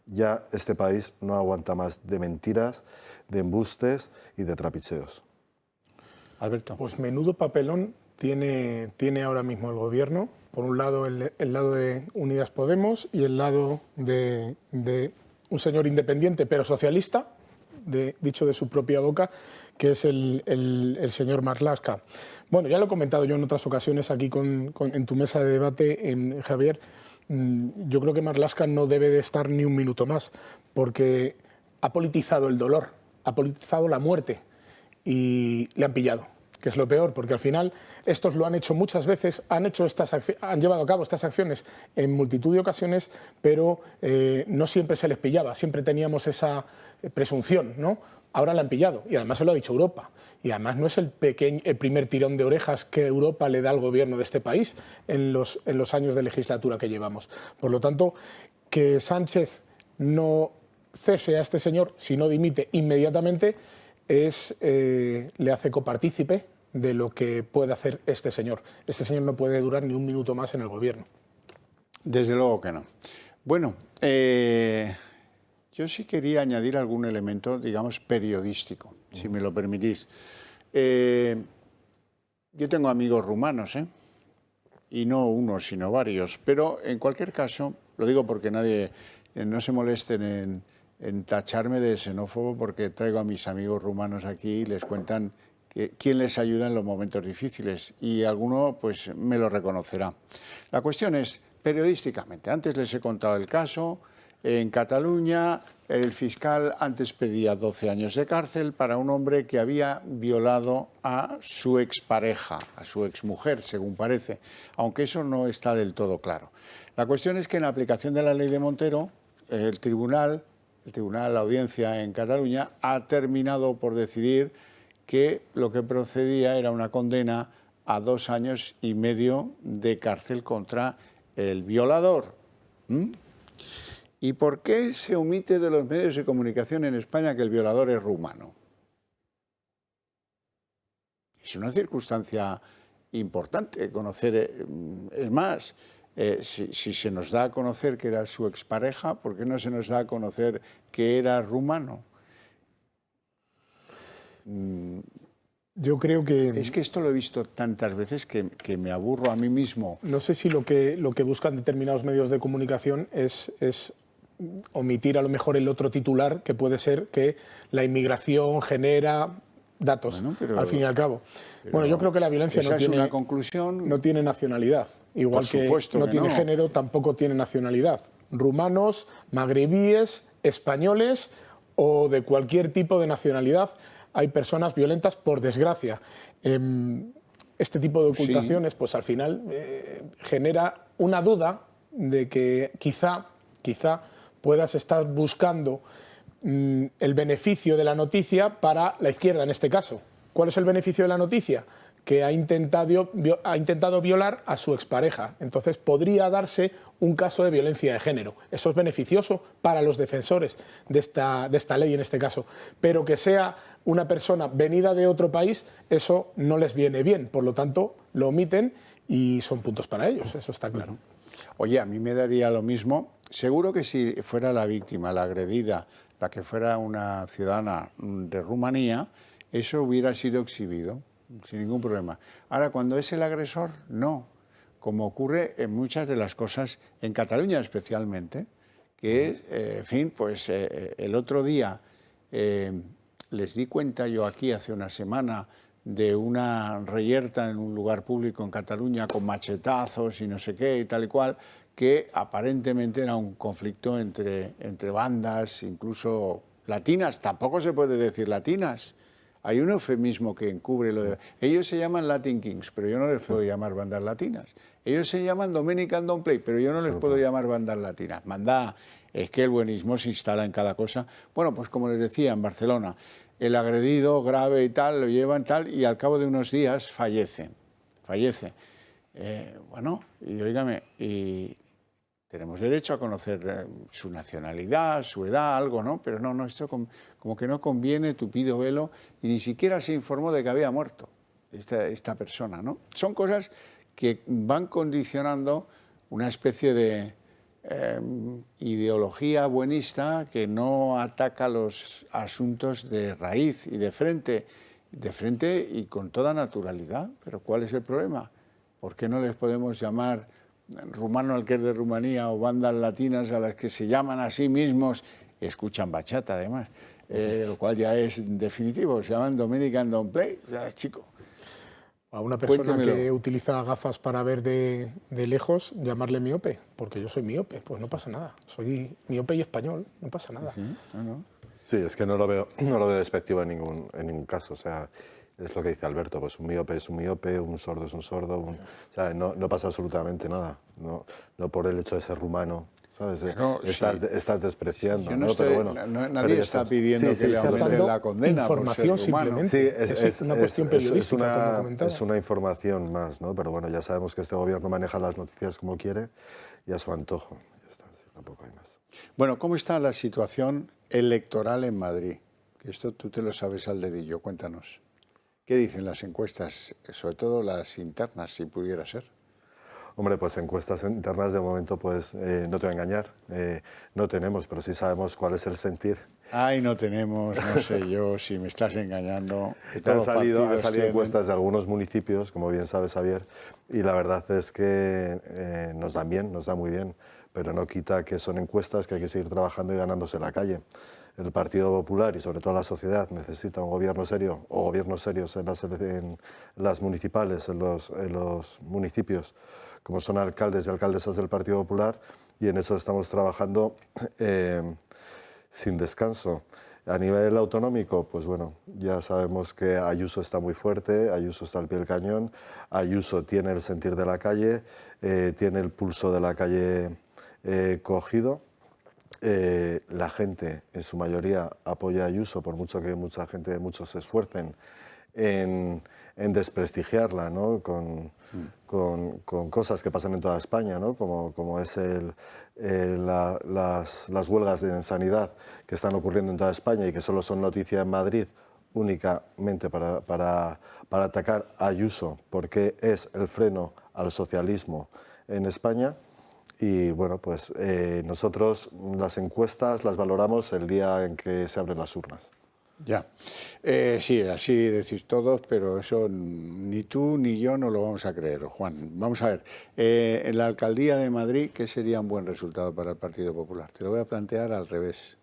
ya este país no aguanta más de mentiras, de embustes y de trapicheos. Alberto. Pues menudo papelón tiene ahora mismo el Gobierno. Por un lado el lado de Unidas Podemos y el lado de un señor independiente pero socialista, dicho de su propia boca, que es el señor Marlaska. Bueno, ya lo he comentado yo en otras ocasiones aquí en tu mesa de debate, Javier. Yo creo que Marlaska no debe de estar ni un minuto más, porque ha politizado el dolor, ha politizado la muerte y le han pillado, que es lo peor, porque al final estos lo han hecho muchas veces, han llevado a cabo estas acciones en multitud de ocasiones, pero no siempre se les pillaba, siempre teníamos esa presunción, ¿no? Ahora le han pillado y además se lo ha dicho Europa. Y además no es el primer tirón de orejas que Europa le da al gobierno de este país en los años de legislatura que llevamos. Por lo tanto, que Sánchez no cese a este señor, si no dimite inmediatamente, le hace copartícipe de lo que puede hacer este señor. Este señor no puede durar ni un minuto más en el gobierno. Desde luego que no. Bueno, yo sí quería añadir algún elemento, digamos, periodístico, si me lo permitís. Yo tengo amigos rumanos, y no uno, sino varios, pero en cualquier caso, lo digo porque nadie, no se molesten en tacharme de xenófobo, porque traigo a mis amigos rumanos aquí y les cuentan quién les ayuda en los momentos difíciles, y alguno pues me lo reconocerá. La cuestión es, periodísticamente, antes les he contado el caso. En Cataluña, el fiscal antes pedía 12 años de cárcel para un hombre que había violado a su expareja, a su exmujer, según parece, aunque eso no está del todo claro. La cuestión es que en la aplicación de la ley de Montero, el tribunal, la audiencia en Cataluña, ha terminado por decidir que lo que procedía era una condena a 2 años y medio de cárcel contra el violador. ¿Y por qué se omite de los medios de comunicación en España que el violador es rumano? Es una circunstancia importante conocer. Es más, si se nos da a conocer que era su expareja, ¿por qué no se nos da a conocer que era rumano? Yo creo que... Es que esto lo he visto tantas veces que me aburro a mí mismo. No sé si lo que buscan determinados medios de comunicación es omitir a lo mejor el otro titular, que puede ser que la inmigración genera datos, bueno, al fin y al cabo. Bueno, yo creo que la violencia no tiene nacionalidad. Igual que no tiene género, tampoco tiene nacionalidad. Rumanos, magrebíes, españoles o de cualquier tipo de nacionalidad. Hay personas violentas, por desgracia. Este tipo de ocultaciones, pues al final genera una duda de que quizá puedas estar buscando el beneficio de la noticia para la izquierda en este caso. ¿Cuál es el beneficio de la noticia? Que ha intentado violar a su expareja. Entonces podría darse un caso de violencia de género. Eso es beneficioso para los defensores de esta ley en este caso. Pero que sea una persona venida de otro país, eso no les viene bien. Por lo tanto, lo omiten y son puntos para ellos, eso está claro. Oye, a mí me daría lo mismo. Seguro que si fuera la víctima, la agredida, la que fuera una ciudadana de Rumanía, eso hubiera sido exhibido sin ningún problema. Ahora, cuando es el agresor, no. Como ocurre en muchas de las cosas, en Cataluña especialmente, que, en fin, pues el otro día les di cuenta yo aquí hace una semana de una reyerta en un lugar público en Cataluña con machetazos y no sé qué y tal y cual, que aparentemente era un conflicto entre bandas, incluso latinas. Tampoco se puede decir latinas. Hay un eufemismo que encubre lo de... Ellos se llaman Latin Kings, pero yo no les puedo llamar bandas latinas. Ellos se llaman Dominican Don't Play, pero yo no les puedo llamar bandas latinas. Manda, es que el buenismo se instala en cada cosa. Bueno, pues como les decía, en Barcelona, el agredido grave y tal, lo llevan tal, y al cabo de unos días fallece. Bueno, y oígame, y tenemos derecho a conocer su nacionalidad, su edad, algo, ¿no? Pero no, esto como que no conviene, tupido velo, y ni siquiera se informó de que había muerto esta persona, ¿no? Son cosas que van condicionando una especie de ideología buenista que no ataca los asuntos de raíz y de frente y con toda naturalidad. Pero ¿cuál es el problema? ¿Por qué no les podemos llamar rumano al que es de Rumanía o bandas latinas a las que se llaman a sí mismos, escuchan bachata además, lo cual ya es definitivo, se llaman Dominican Don't Play, ya, chico. A una persona que utiliza gafas para ver de lejos, llamarle miope, porque yo soy miope, pues no pasa nada. Soy miope y español, no pasa nada. Sí, es que no lo veo despectivo en ningún caso. O sea, es lo que dice Alberto, pues un miope es un miope, un sordo es un sordo. O sea, no pasa absolutamente nada. No por el hecho de ser rumano, ¿sabes? Estás despreciando. Nadie está pidiendo que le aumenten la condena información, por ser rumano. Sí, es una cuestión periodística, como comentaba. Es una información más, ¿no? Pero bueno, ya sabemos que este gobierno maneja las noticias como quiere y a su antojo. Ya está, tampoco hay más. Bueno, ¿cómo está la situación electoral en Madrid? Esto tú te lo sabes al dedillo, cuéntanos. ¿Qué dicen las encuestas, sobre todo las internas, si pudiera ser? Hombre, pues encuestas internas de momento, pues no te voy a engañar, no tenemos, pero sí sabemos cuál es el sentir. Ay, no tenemos, no sé yo, si me estás engañando. Han salido encuestas de algunos municipios, como bien sabes, Javier, y la verdad es que nos dan muy bien, pero no quita que son encuestas que hay que seguir trabajando y ganándose en la calle. El Partido Popular y sobre todo la sociedad necesita un gobierno serio o gobiernos serios en las municipales, en los municipios, como son alcaldes y alcaldesas del Partido Popular, y en eso estamos trabajando sin descanso. A nivel autonómico, pues bueno, ya sabemos que Ayuso está muy fuerte, Ayuso está al pie del cañón, Ayuso tiene el sentir de la calle, tiene el pulso de la calle cogido. La gente, en su mayoría, apoya a Ayuso, por mucho que muchos se esfuercen en desprestigiarla, ¿no? Con cosas que pasan en toda España, ¿no? Como es las huelgas en sanidad que están ocurriendo en toda España y que solo son noticia en Madrid únicamente para atacar a Ayuso, porque es el freno al socialismo en España. Y bueno, pues nosotros las encuestas las valoramos el día en que se abren las urnas. Ya, sí, así decís todos, pero eso ni tú ni yo no lo vamos a creer, Juan. Vamos a ver, en la alcaldía de Madrid, ¿qué sería un buen resultado para el Partido Popular? Te lo voy a plantear al revés.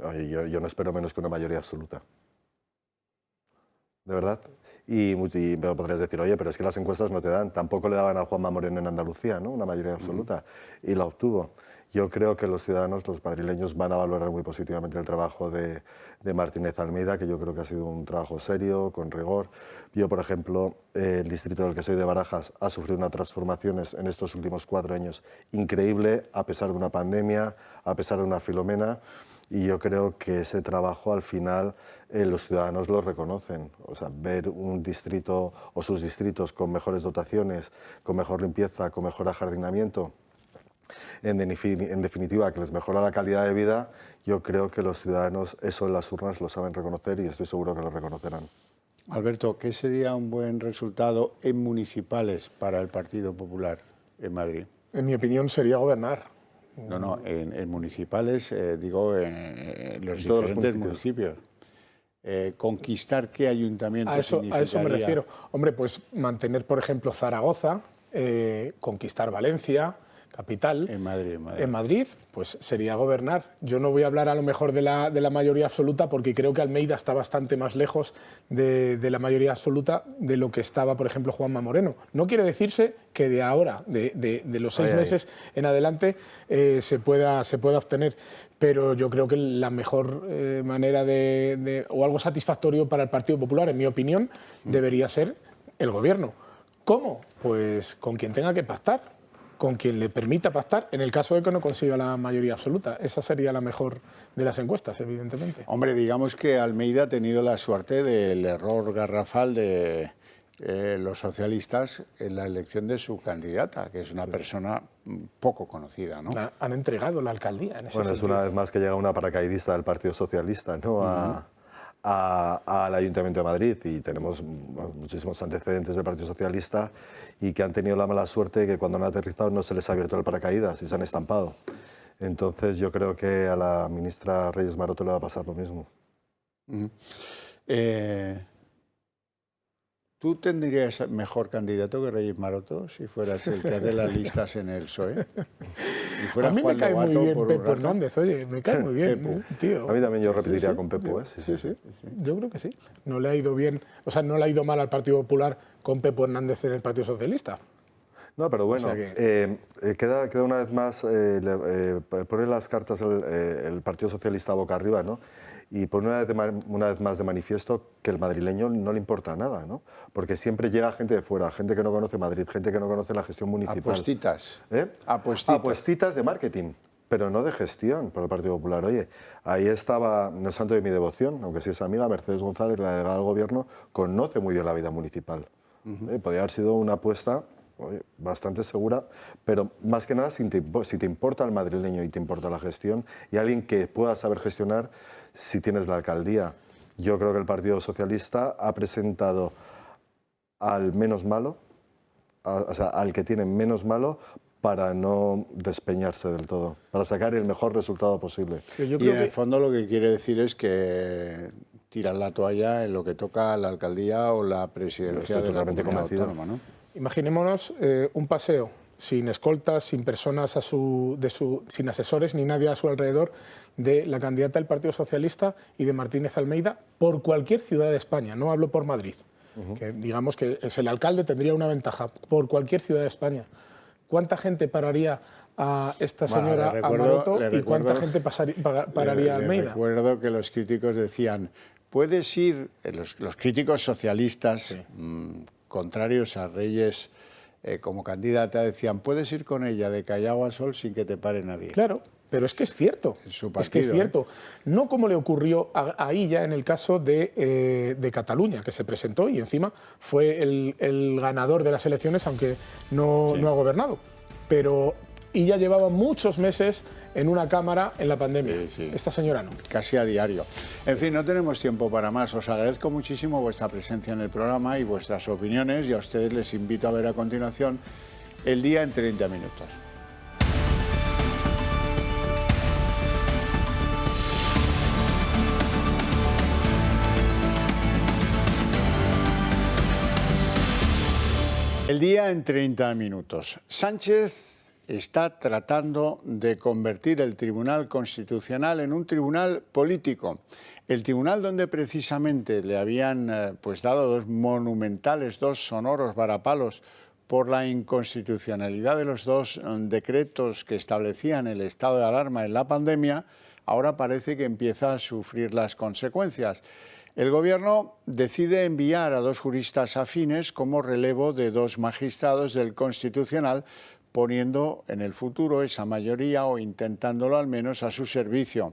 Oye, yo no espero menos que una mayoría absoluta. ¿De verdad? Y me podrías decir, oye, pero es que las encuestas no te dan. Tampoco le daban a Juanma Moreno en Andalucía, ¿no? Una mayoría absoluta. Y la obtuvo. Yo creo que los ciudadanos, los madrileños, van a valorar muy positivamente el trabajo de Martínez Almeida, que yo creo que ha sido un trabajo serio, con rigor. Yo, por ejemplo, el distrito del que soy de Barajas ha sufrido unas transformaciones en estos últimos 4 años increíble, a pesar de una pandemia, a pesar de una Filomena. Y yo creo que ese trabajo al final los ciudadanos lo reconocen. O sea, ver un distrito o sus distritos con mejores dotaciones, con mejor limpieza, con mejor ajardinamiento, en definitiva que les mejora la calidad de vida, yo creo que los ciudadanos eso en las urnas lo saben reconocer y estoy seguro que lo reconocerán. Alberto, ¿qué sería un buen resultado en municipales para el Partido Popular en Madrid? En mi opinión sería gobernar. No, en municipales, digo, en los diferentes municipios. ¿Conquistar qué ayuntamiento significaría? A eso me refiero. Hombre, pues mantener, por ejemplo, Zaragoza, conquistar Valencia, capital. En Madrid. En Madrid, pues sería gobernar. Yo no voy a hablar a lo mejor de la mayoría absoluta porque creo que Almeida está bastante más lejos de la mayoría absoluta de lo que estaba, por ejemplo, Juanma Moreno. No quiere decirse que de ahora, de los 6 meses en adelante, se pueda obtener. Pero yo creo que la mejor manera o algo satisfactorio para el Partido Popular, en mi opinión, debería ser el gobierno. ¿Cómo? Pues con quien tenga que pactar, con quien le permita pactar, en el caso de que no consiga la mayoría absoluta. Esa sería la mejor de las encuestas, evidentemente. Hombre, digamos que Almeida ha tenido la suerte del error garrafal de los socialistas en la elección de su candidata, que es una persona poco conocida, ¿no? Han entregado la alcaldía en ese sentido. Es una vez más que llega una paracaidista del Partido Socialista, ¿no? Al Ayuntamiento de Madrid, y tenemos muchísimos antecedentes del Partido Socialista y que han tenido la mala suerte de que cuando han aterrizado no se les ha abierto el paracaídas y se han estampado. Entonces yo creo que a la ministra Reyes Maroto le va a pasar lo mismo. ¿Tú tendrías mejor candidato que Reyes Maroto si fueras el que hace las listas en el PSOE? A mí me cae muy bien Pepo Hernández, oye, me cae muy bien, tío. A mí también yo repetiría con Pepo, ¿eh? Sí. Yo creo que sí. No le ha ido bien, o sea, no le ha ido mal al Partido Popular con Pepo Hernández en el Partido Socialista. No, pero bueno, o sea queda una vez más, pone las cartas el Partido Socialista boca arriba, ¿no? Y pone una vez más de manifiesto que el madrileño no le importa nada, ¿no? Porque siempre llega gente de fuera, gente que no conoce Madrid, gente que no conoce la gestión municipal. Apuestitas. Apuestitas de marketing, pero no de gestión por el Partido Popular. Oye, ahí estaba, no es santo de mi devoción, aunque sí es amiga, Mercedes González, la delegada del Gobierno, conoce muy bien la vida municipal. Podría haber sido una apuesta bastante segura, pero más que nada si te importa el madrileño y te importa la gestión y alguien que pueda saber gestionar si tienes la alcaldía. Yo creo que el Partido Socialista ha presentado al menos malo, o sea, al que tiene menos para no despeñarse del todo, para sacar el mejor resultado posible. Y en el fondo lo que quiere decir es que tiran la toalla en lo que toca a la alcaldía o la presidencia de la comunidad autónoma, ¿no? Imaginémonos un paseo sin escoltas, sin personas sin asesores ni nadie a su alrededor de la candidata del Partido Socialista y de Martínez Almeida por cualquier ciudad de España, no hablo por Madrid, que digamos que el alcalde tendría una ventaja, por cualquier ciudad de España. ¿Cuánta gente pararía a esta señora Maroto y cuánta gente pararía a Almeida? Recuerdo que los críticos decían, puedes ir, los críticos socialistas contrarios a Reyes como candidata, decían, puedes ir con ella de Callao a Sol sin que te pare nadie. Claro. Pero es que es cierto, es que es cierto. No como le ocurrió a Illa en el caso de Cataluña, que se presentó y encima fue el ganador de las elecciones, aunque no ha gobernado. Pero Illa llevaba muchos meses en una cámara en la pandemia. Esta señora no. Casi a diario. En fin, no tenemos tiempo para más. Os agradezco muchísimo vuestra presencia en el programa y vuestras opiniones, y a ustedes les invito a ver a continuación El Día en 30 minutos. El Día en 30 minutos. Sánchez está tratando de convertir el Tribunal Constitucional en un tribunal político. El tribunal donde precisamente le habían dado dos sonoros varapalos por la inconstitucionalidad de los dos decretos que establecían el estado de alarma en la pandemia, ahora parece que empieza a sufrir las consecuencias. El Gobierno decide enviar a dos juristas afines como relevo de dos magistrados del Constitucional, poniendo en el futuro esa mayoría, o intentándolo al menos, a su servicio.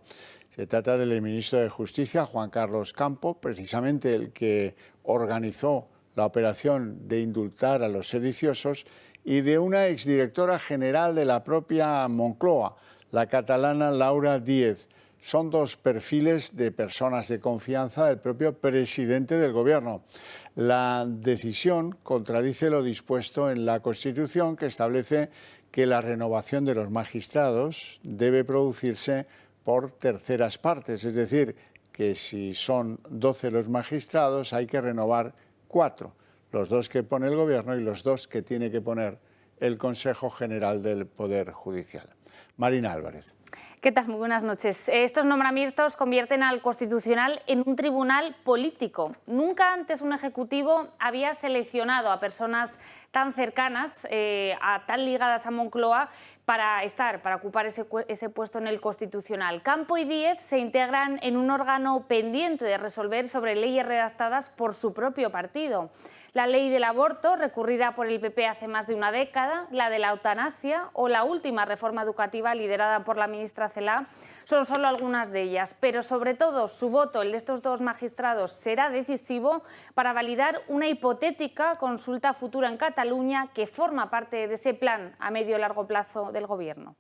Se trata del ministro de Justicia, Juan Carlos Campo, precisamente el que organizó la operación de indultar a los sediciosos, y de una exdirectora general de la propia Moncloa, la catalana Laura Díez. Son dos perfiles de personas de confianza del propio presidente del Gobierno. La decisión contradice lo dispuesto en la Constitución, que establece que la renovación de los magistrados debe producirse por terceras partes, es decir, que si son 12 los magistrados hay que renovar 4, los 2 que pone el Gobierno y los 2 que tiene que poner el Consejo General del Poder Judicial. Marina Álvarez. ¿Qué tal? Muy buenas noches. Estos nombramientos convierten al Constitucional en un tribunal político. Nunca antes un ejecutivo había seleccionado a personas tan cercanas, tan ligadas a Moncloa, para ocupar ese puesto en el Constitucional. Campo y Díez se integran en un órgano pendiente de resolver sobre leyes redactadas por su propio partido. La ley del aborto, recurrida por el PP hace más de una década, la de la eutanasia o la última reforma educativa liderada por la ministra Celaá son solo algunas de ellas. Pero sobre todo su voto, el de estos dos magistrados, será decisivo para validar una hipotética consulta futura en Cataluña que forma parte de ese plan a medio y largo plazo del Gobierno.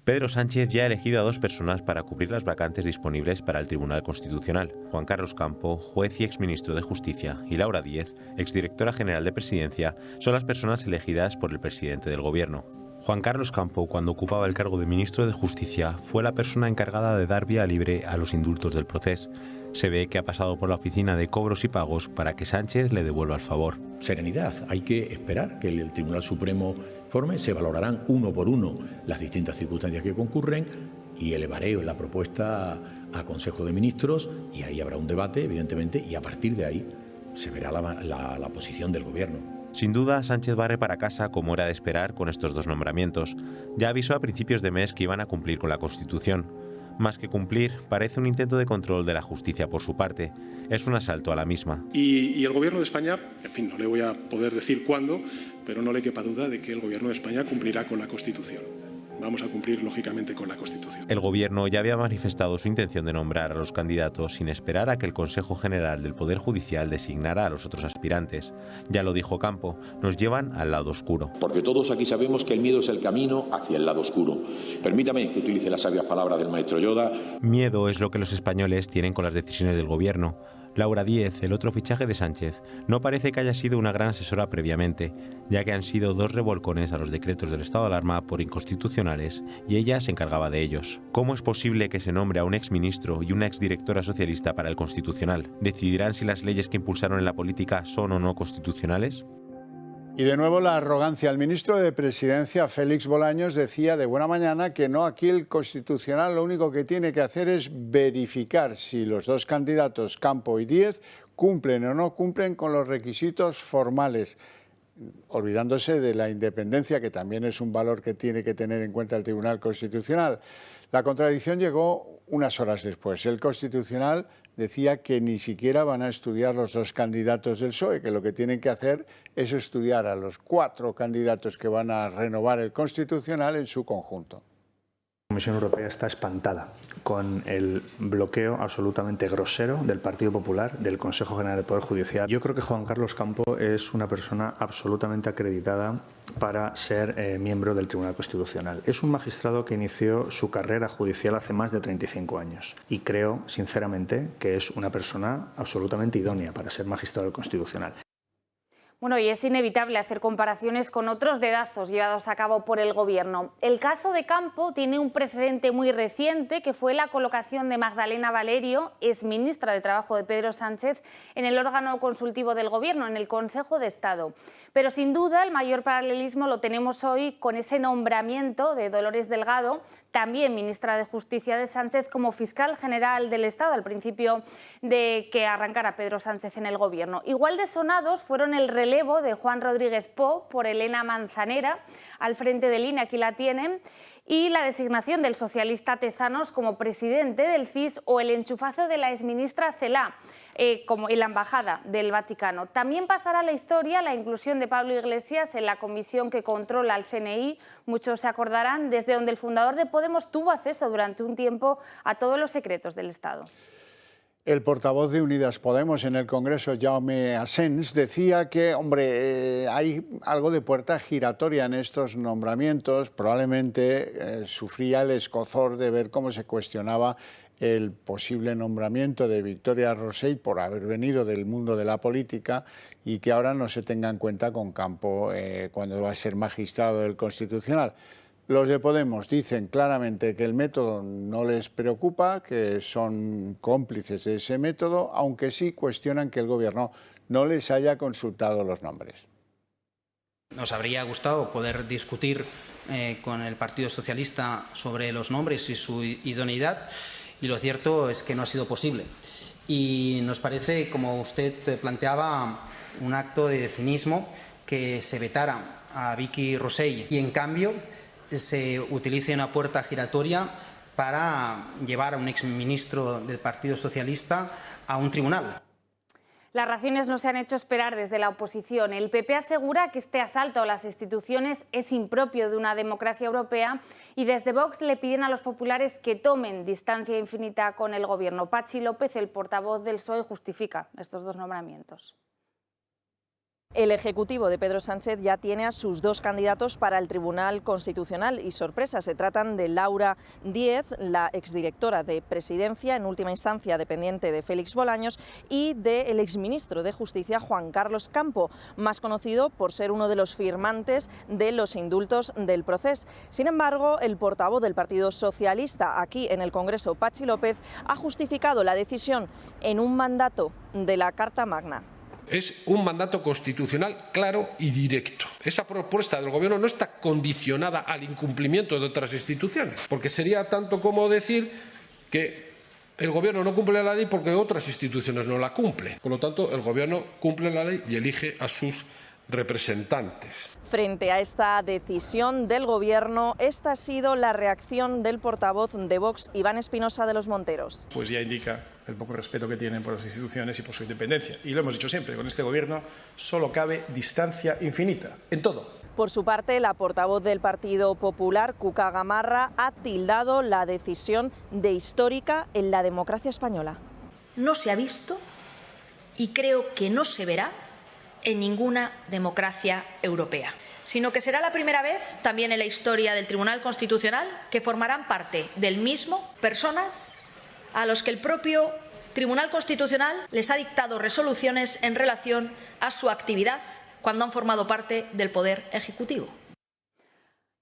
Pedro Sánchez ya ha elegido a dos personas para cubrir las vacantes disponibles para el Tribunal Constitucional. Juan Carlos Campo, juez y exministro de Justicia, y Laura Díez, exdirectora general de Presidencia, son las personas elegidas por el presidente del Gobierno. Juan Carlos Campo, cuando ocupaba el cargo de ministro de Justicia, fue la persona encargada de dar vía libre a los indultos del Procés. Se ve que ha pasado por la oficina de cobros y pagos para que Sánchez le devuelva el favor. Serenidad, hay que esperar que el Tribunal Supremo forme, se valorarán uno por uno las distintas circunstancias que concurren y elevaré la propuesta a Consejo de Ministros y ahí habrá un debate, evidentemente, y a partir de ahí se verá la posición del Gobierno. Sin duda, Sánchez barre para casa como era de esperar con estos dos nombramientos. Ya avisó a principios de mes que iban a cumplir con la Constitución. Más que cumplir, parece un intento de control de la justicia por su parte. Es un asalto a la misma. Y el Gobierno de España, en fin, no le voy a poder decir cuándo, pero no le quepa duda de que el Gobierno de España cumplirá con la Constitución. Vamos a cumplir, lógicamente, con la Constitución. El Gobierno ya había manifestado su intención de nombrar a los candidatos sin esperar a que el Consejo General del Poder Judicial designara a los otros aspirantes. Ya lo dijo Campo, nos llevan al lado oscuro. Porque todos aquí sabemos que el miedo es el camino hacia el lado oscuro. Permítame que utilice las sabias palabras del maestro Yoda. Miedo es lo que los españoles tienen con las decisiones del Gobierno. Laura Díez, el otro fichaje de Sánchez, no parece que haya sido una gran asesora previamente, ya que han sido dos revolcones a los decretos del estado de alarma por inconstitucionales y ella se encargaba de ellos. ¿Cómo es posible que se nombre a un exministro y una exdirectora socialista para el Constitucional? ¿Decidirán si las leyes que impulsaron en la política son o no constitucionales? Y de nuevo la arrogancia. El ministro de Presidencia, Félix Bolaños, decía de buena mañana que no, aquí el Constitucional lo único que tiene que hacer es verificar si los dos candidatos, Campo y Díez, cumplen o no cumplen con los requisitos formales, olvidándose de la independencia, que también es un valor que tiene que tener en cuenta el Tribunal Constitucional. La contradicción llegó unas horas después. El Constitucional decía que ni siquiera van a estudiar los dos candidatos del PSOE, que lo que tienen que hacer es estudiar a los 4 candidatos que van a renovar el Constitucional en su conjunto. La Comisión Europea está espantada con el bloqueo absolutamente grosero del Partido Popular del Consejo General del Poder Judicial. Yo creo que Juan Carlos Campo es una persona absolutamente acreditada para ser miembro del Tribunal Constitucional. Es un magistrado que inició su carrera judicial hace más de 35 años y creo, sinceramente, que es una persona absolutamente idónea para ser magistrado del Constitucional. Bueno, y es inevitable hacer comparaciones con otros dedazos llevados a cabo por el Gobierno. El caso de Campo tiene un precedente muy reciente, que fue la colocación de Magdalena Valerio, exministra de Trabajo de Pedro Sánchez, en el órgano consultivo del Gobierno, en el Consejo de Estado. Pero sin duda el mayor paralelismo lo tenemos hoy con ese nombramiento de Dolores Delgado, también ministra de Justicia de Sánchez, como fiscal general del Estado al principio de que arrancara Pedro Sánchez en el Gobierno. Igual de sonados fueron el relevo de Juan Rodríguez Po por Elena Manzanera al frente del INE, aquí la tienen, y la designación del socialista Tezanos como presidente del CIS, o el enchufazo de la exministra Celaá como en la Embajada del Vaticano. También pasará a la historia la inclusión de Pablo Iglesias en la comisión que controla al CNI. Muchos se acordarán, desde donde el fundador de Podemos tuvo acceso durante un tiempo a todos los secretos del Estado. El portavoz de Unidas Podemos en el Congreso, Jaume Asens, decía que, hombre, hay algo de puerta giratoria en estos nombramientos. Probablemente sufría el escozor de ver cómo se cuestionaba el posible nombramiento de Victoria Rosell por haber venido del mundo de la política y que ahora no se tenga en cuenta con Campo cuando va a ser magistrado del Constitucional. Los de Podemos dicen claramente que el método no les preocupa, que son cómplices de ese método, aunque sí cuestionan que el Gobierno no les haya consultado los nombres. Nos habría gustado poder discutir con el Partido Socialista sobre los nombres y su idoneidad, y lo cierto es que no ha sido posible. Y nos parece, como usted planteaba, un acto de cinismo que se vetara a Vicky Rosell y, en cambio, se utilice una puerta giratoria para llevar a un exministro del Partido Socialista a un tribunal. Las reacciones no se han hecho esperar desde la oposición. El PP asegura que este asalto a las instituciones es impropio de una democracia europea, y desde Vox le piden a los populares que tomen distancia infinita con el Gobierno. Patxi López, el portavoz del PSOE, justifica estos dos nombramientos. El Ejecutivo de Pedro Sánchez ya tiene a sus dos candidatos para el Tribunal Constitucional y sorpresa, se tratan de Laura Díez, la exdirectora de Presidencia, en última instancia dependiente de Félix Bolaños, y del exministro de Justicia, Juan Carlos Campo, más conocido por ser uno de los firmantes de los indultos del Procés. Sin embargo, el portavoz del Partido Socialista aquí en el Congreso, Patxi López, ha justificado la decisión en un mandato de la Carta Magna. Es un mandato constitucional claro y directo. Esa propuesta del Gobierno no está condicionada al incumplimiento de otras instituciones, porque sería tanto como decir que el Gobierno no cumple la ley porque otras instituciones no la cumplen. Por lo tanto, el Gobierno cumple la ley y elige a sus representantes. Frente a esta decisión del Gobierno, esta ha sido la reacción del portavoz de Vox, Iván Espinosa de los Monteros. Pues ya indica el poco respeto que tienen por las instituciones y por su independencia. Y lo hemos dicho siempre, con este Gobierno solo cabe distancia infinita, en todo. Por su parte, la portavoz del Partido Popular, Cuca Gamarra, ha tildado la decisión de histórica en la democracia española. No se ha visto y creo que no se verá en ninguna democracia europea, sino que será la primera vez también en la historia del Tribunal Constitucional que formarán parte del mismo personas a los que el propio Tribunal Constitucional les ha dictado resoluciones en relación a su actividad cuando han formado parte del Poder Ejecutivo.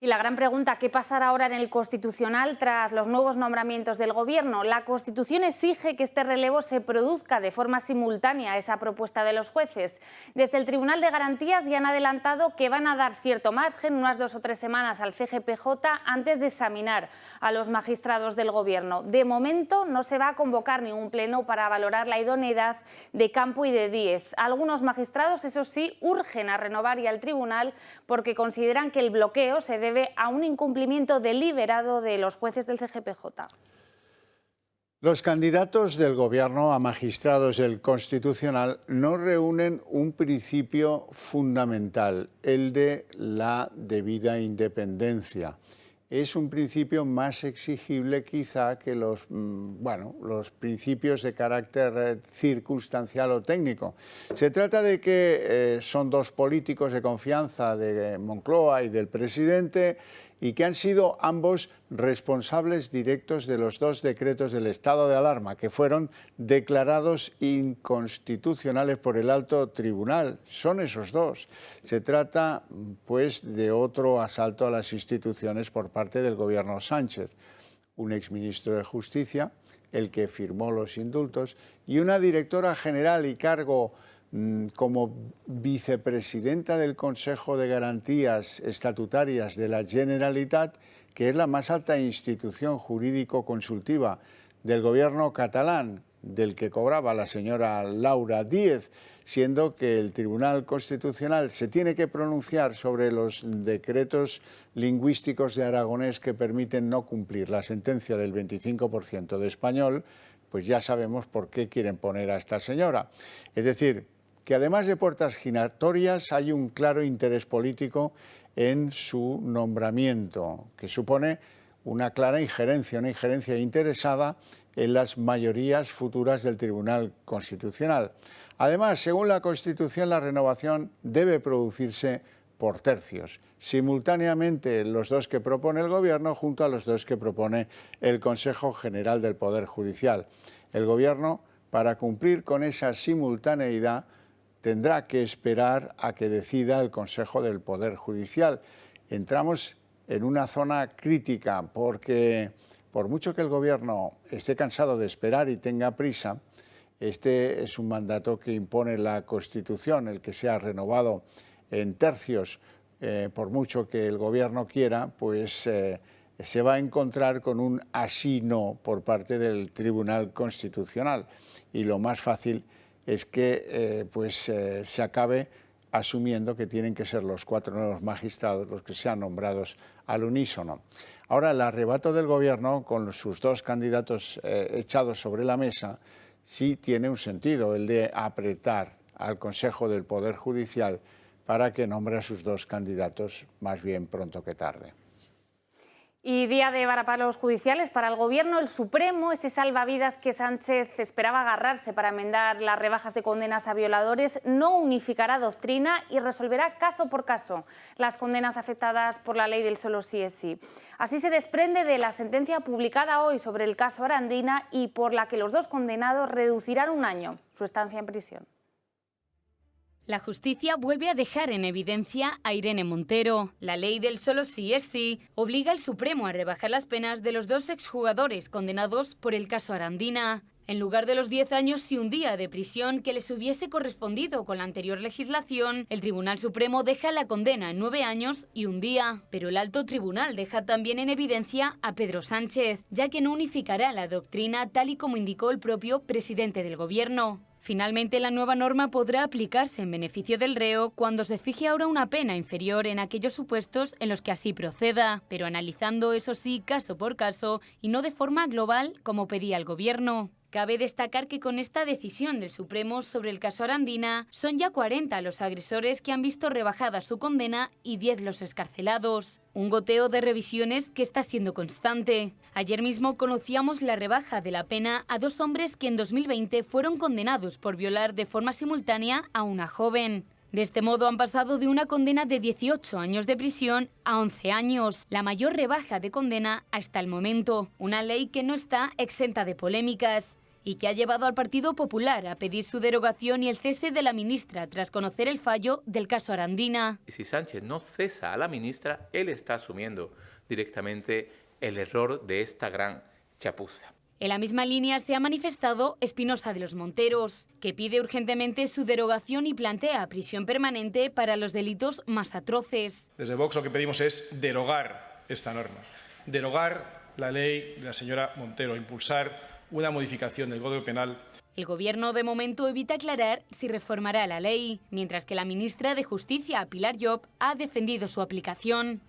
Y la gran pregunta, ¿qué pasará ahora en el Constitucional tras los nuevos nombramientos del Gobierno? La Constitución exige que este relevo se produzca de forma simultánea a esa propuesta de los jueces. Desde el Tribunal de Garantías ya han adelantado que van a dar cierto margen, unas 2 o 3 semanas al CGPJ, antes de examinar a los magistrados del Gobierno. De momento no se va a convocar ningún pleno para valorar la idoneidad de Campo y de Díez. Algunos magistrados, eso sí, urgen a renovar ya el tribunal porque consideran que el bloqueo se debe a un incumplimiento deliberado de los jueces del CGPJ. Los candidatos del Gobierno a magistrados del Constitucional no reúnen un principio fundamental, el de la debida independencia. es un principio más exigible quizá que los principios de carácter circunstancial o técnico. Se trata de que son dos políticos de confianza de Moncloa y del presidente y que han sido ambos responsables directos de los dos decretos del estado de alarma que fueron declarados inconstitucionales por el alto tribunal. Son esos dos. Se trata, pues, de otro asalto a las instituciones por parte del gobierno Sánchez. Un exministro de Justicia, el que firmó los indultos, y una directora general y cargo como vicepresidenta del Consejo de Garantías Estatutarias de la Generalitat, que es la más alta institución jurídico-consultiva del gobierno catalán, del que cobraba la señora Laura Díez, siendo que el Tribunal Constitucional se tiene que pronunciar sobre los decretos lingüísticos de Aragonés que permiten no cumplir la sentencia del 25% de español, pues ya sabemos por qué quieren poner a esta señora. Es decir, que además de puertas giratorias hay un claro interés político en su nombramiento, que supone una clara injerencia, una injerencia interesada en las mayorías futuras del Tribunal Constitucional. Además, según la Constitución, la renovación debe producirse por tercios, simultáneamente los dos que propone el Gobierno junto a los dos que propone el Consejo General del Poder Judicial. El Gobierno, para cumplir con esa simultaneidad, tendrá que esperar a que decida el Consejo del Poder Judicial. Entramos en una zona crítica porque, por mucho que el Gobierno esté cansado de esperar y tenga prisa, este es un mandato que impone la Constitución, el que sea renovado en tercios, por mucho que el Gobierno quiera, pues se va a encontrar con un así no por parte del Tribunal Constitucional. Y lo más fácil es que se acabe asumiendo que tienen que ser los 4 nuevos magistrados los que sean nombrados al unísono. Ahora, el arrebato del Gobierno, con sus dos candidatos echados sobre la mesa, sí tiene un sentido, el de apretar al Consejo del Poder Judicial para que nombre a sus dos candidatos más bien pronto que tarde. Y día de varapalos judiciales para el Gobierno. El Supremo, ese salvavidas que Sánchez esperaba agarrarse para enmendar las rebajas de condenas a violadores, no unificará doctrina y resolverá caso por caso las condenas afectadas por la ley del solo sí es sí. Así se desprende de la sentencia publicada hoy sobre el caso Arandina y por la que los dos condenados reducirán 1 año su estancia en prisión. La justicia vuelve a dejar en evidencia a Irene Montero. La ley del solo sí es sí obliga al Supremo a rebajar las penas de los 2 exjugadores condenados por el caso Arandina. En lugar de los 10 años y 1 día de prisión que les hubiese correspondido con la anterior legislación, el Tribunal Supremo deja la condena en 9 años y 1 día. Pero el alto tribunal deja también en evidencia a Pedro Sánchez, ya que no unificará la doctrina tal y como indicó el propio presidente del Gobierno. Finalmente, la nueva norma podrá aplicarse en beneficio del reo cuando se fije ahora una pena inferior en aquellos supuestos en los que así proceda, pero analizando, eso sí, caso por caso y no de forma global como pedía el Gobierno. Cabe destacar que con esta decisión del Supremo sobre el caso Arandina, son ya 40 los agresores que han visto rebajada su condena y 10 los excarcelados. Un goteo de revisiones que está siendo constante. Ayer mismo conocíamos la rebaja de la pena a 2 hombres que en 2020 fueron condenados por violar de forma simultánea a una joven. De este modo han pasado de una condena de 18 años de prisión a 11 años, la mayor rebaja de condena hasta el momento. Una ley que no está exenta de polémicas y que ha llevado al Partido Popular a pedir su derogación y el cese de la ministra tras conocer el fallo del caso Arandina. Si Sánchez no cesa a la ministra, él está asumiendo directamente el error de esta gran chapuza. En la misma línea se ha manifestado Espinosa de los Monteros, que pide urgentemente su derogación y plantea prisión permanente para los delitos más atroces. Desde Vox lo que pedimos es derogar esta norma, derogar la ley de la señora Montero, impulsar una modificación del Código Penal. El Gobierno de momento evita aclarar si reformará la ley, mientras que la ministra de Justicia, Pilar Llop, ha defendido su aplicación.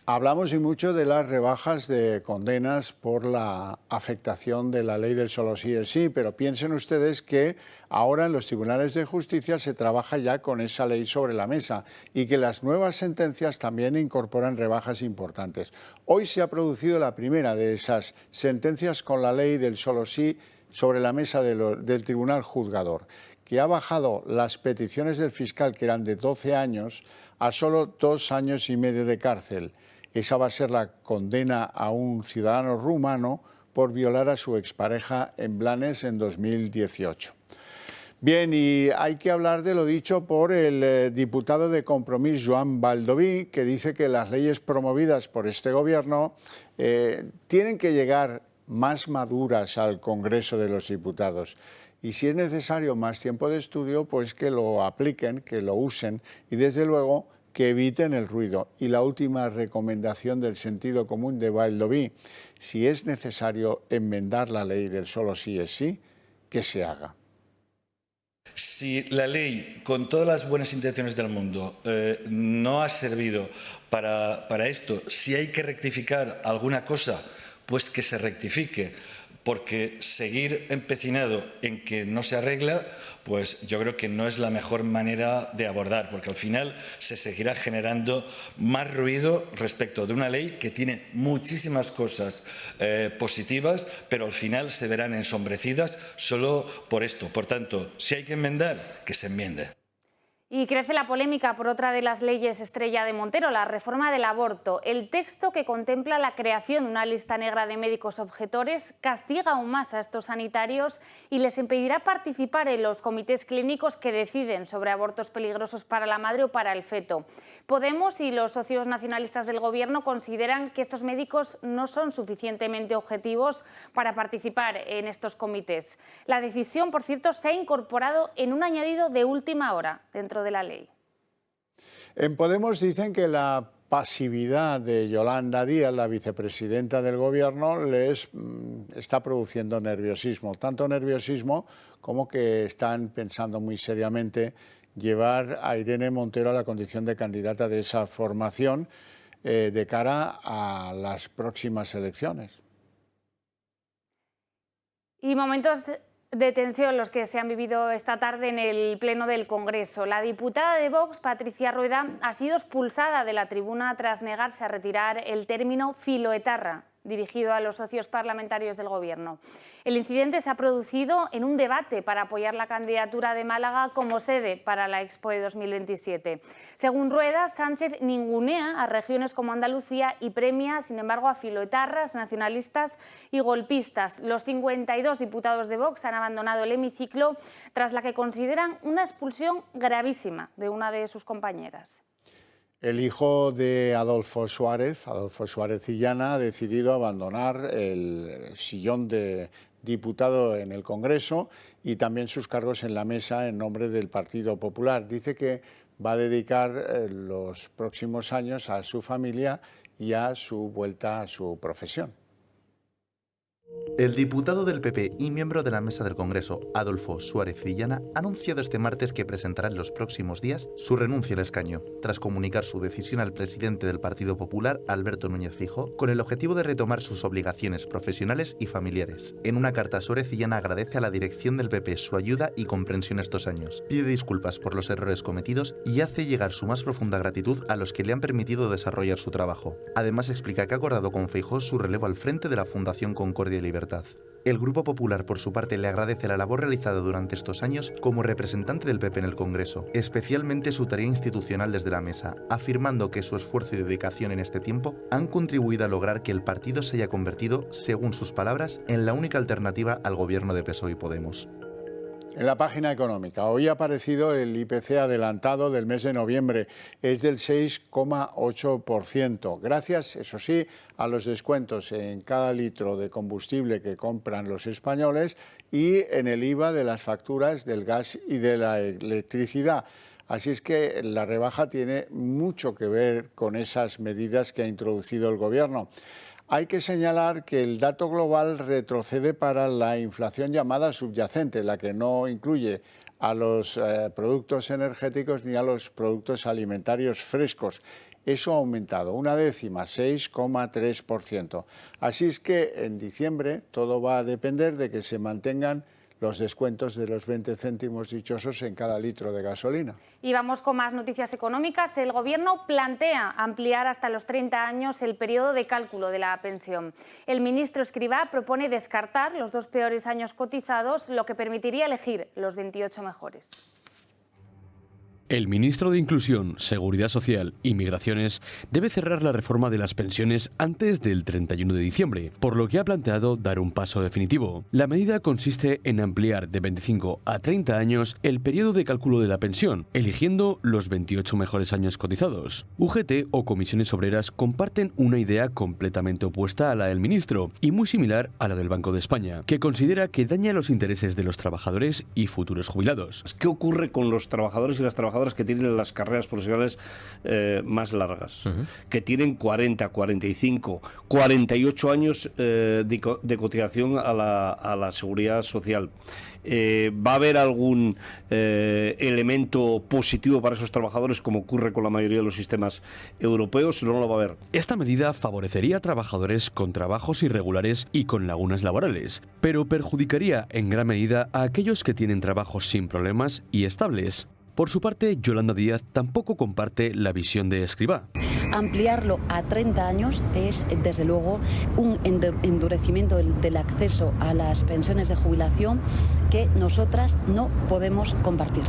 Hablamos y mucho de las rebajas de condenas por la afectación de la ley del solo sí es sí, pero piensen ustedes que ahora en los tribunales de justicia se trabaja ya con esa ley sobre la mesa y que las nuevas sentencias también incorporan rebajas importantes. Hoy se ha producido la primera de esas sentencias con la ley del solo sí sobre la mesa del Tribunal Juzgador, que ha bajado las peticiones del fiscal, que eran de 12 años, a solo 2 años y medio de cárcel. Esa va a ser la condena a un ciudadano rumano por violar a su expareja en Blanes en 2018. Bien, y hay que hablar de lo dicho por el diputado de Compromís, Joan Baldoví, que dice que las leyes promovidas por este gobierno tienen que llegar más maduras al Congreso de los Diputados. Y si es necesario más tiempo de estudio, pues que lo apliquen, que lo usen y desde luego que eviten el ruido. Y la última recomendación del sentido común de Baldoví: si es necesario enmendar la ley del solo sí es sí, que se haga. Si la ley, con todas las buenas intenciones del mundo, no ha servido para esto, si hay que rectificar alguna cosa, pues que se rectifique, porque seguir empecinado en que no se arregla, pues yo creo que no es la mejor manera de abordar, porque al final se seguirá generando más ruido respecto de una ley que tiene muchísimas cosas positivas, pero al final se verán ensombrecidas solo por esto. Por tanto, si hay que enmendar, que se enmiende. Y crece la polémica por otra de las leyes estrella de Montero, la reforma del aborto. El texto, que contempla la creación de una lista negra de médicos objetores, castiga aún más a estos sanitarios y les impedirá participar en los comités clínicos que deciden sobre abortos peligrosos para la madre o para el feto. Podemos y los socios nacionalistas del Gobierno consideran que estos médicos no son suficientemente objetivos para participar en estos comités. La decisión, por cierto, se ha incorporado en un añadido de última hora dentro de la ley. En Podemos dicen que la pasividad de Yolanda Díaz, la vicepresidenta del Gobierno, les está produciendo nerviosismo. Tanto nerviosismo como que están pensando muy seriamente llevar a Irene Montero a la condición de candidata de esa formación de cara a las próximas elecciones. Y momentos de tensión los que se han vivido esta tarde en el Pleno del Congreso. La diputada de Vox, Patricia Rueda, ha sido expulsada de la tribuna tras negarse a retirar el término filoetarra, dirigido a los socios parlamentarios del Gobierno. El incidente se ha producido en un debate para apoyar la candidatura de Málaga como sede para la Expo de 2027. Según Rueda, Sánchez ningunea a regiones como Andalucía y premia, sin embargo, a filoetarras, nacionalistas y golpistas. Los 52 diputados de Vox han abandonado el hemiciclo tras la que consideran una expulsión gravísima de una de sus compañeras. El hijo de Adolfo Suárez Illana, ha decidido abandonar el sillón de diputado en el Congreso y también sus cargos en la mesa en nombre del Partido Popular. Dice que va a dedicar los próximos años a su familia y a su vuelta a su profesión. El diputado del PP y miembro de la Mesa del Congreso, Adolfo Suárez Illana, ha anunciado este martes que presentará en los próximos días su renuncia al escaño, tras comunicar su decisión al presidente del Partido Popular, Alberto Núñez Feijóo, con el objetivo de retomar sus obligaciones profesionales y familiares. En una carta, Suárez Illana agradece a la dirección del PP su ayuda y comprensión estos años, pide disculpas por los errores cometidos y hace llegar su más profunda gratitud a los que le han permitido desarrollar su trabajo. Además, explica que ha acordado con Feijóo su relevo al frente de la Fundación Concordia y Libertad. El Grupo Popular, por su parte, le agradece la labor realizada durante estos años como representante del PP en el Congreso, especialmente su tarea institucional desde la mesa, afirmando que su esfuerzo y dedicación en este tiempo han contribuido a lograr que el partido se haya convertido, según sus palabras, en la única alternativa al gobierno de PSOE y Podemos. En la página económica, hoy ha aparecido el IPC adelantado del mes de noviembre, es del 6,8%, gracias, eso sí, a los descuentos en cada litro de combustible que compran los españoles y en el IVA de las facturas del gas y de la electricidad. Así es que la rebaja tiene mucho que ver con esas medidas que ha introducido el Gobierno. Hay que señalar que el dato global retrocede para la inflación llamada subyacente, la que no incluye a los productos energéticos ni a los productos alimentarios frescos. Eso ha aumentado, una décima, 6,3%. Así es que en diciembre todo va a depender de que se mantengan los descuentos de los 20 céntimos dichosos en cada litro de gasolina. Y vamos con más noticias económicas. El Gobierno plantea ampliar hasta los 30 años el periodo de cálculo de la pensión. El ministro Escrivá propone descartar los 2 peores años cotizados, lo que permitiría elegir los 28 mejores. El ministro de Inclusión, Seguridad Social y Migraciones debe cerrar la reforma de las pensiones antes del 31 de diciembre, por lo que ha planteado dar un paso definitivo. La medida consiste en ampliar de 25 a 30 años el periodo de cálculo de la pensión, eligiendo los 28 mejores años cotizados. UGT o comisiones obreras comparten una idea completamente opuesta a la del ministro y muy similar a la del Banco de España, que considera que daña los intereses de los trabajadores y futuros jubilados. ¿Qué ocurre con los trabajadores y las trabajadoras que tienen las carreras profesionales más largas, que tienen 40, 45, 48 años de cotización a la seguridad social? ¿Va a haber algún elemento positivo para esos trabajadores, como ocurre con la mayoría de los sistemas europeos, o no lo va a haber? Esta medida favorecería a trabajadores con trabajos irregulares y con lagunas laborales, pero perjudicaría en gran medida a aquellos que tienen trabajos sin problemas y estables. Por su parte, Yolanda Díaz tampoco comparte la visión de Escrivá. Ampliarlo a 30 años es, desde luego, un endurecimiento del acceso a las pensiones de jubilación que nosotras no podemos compartir.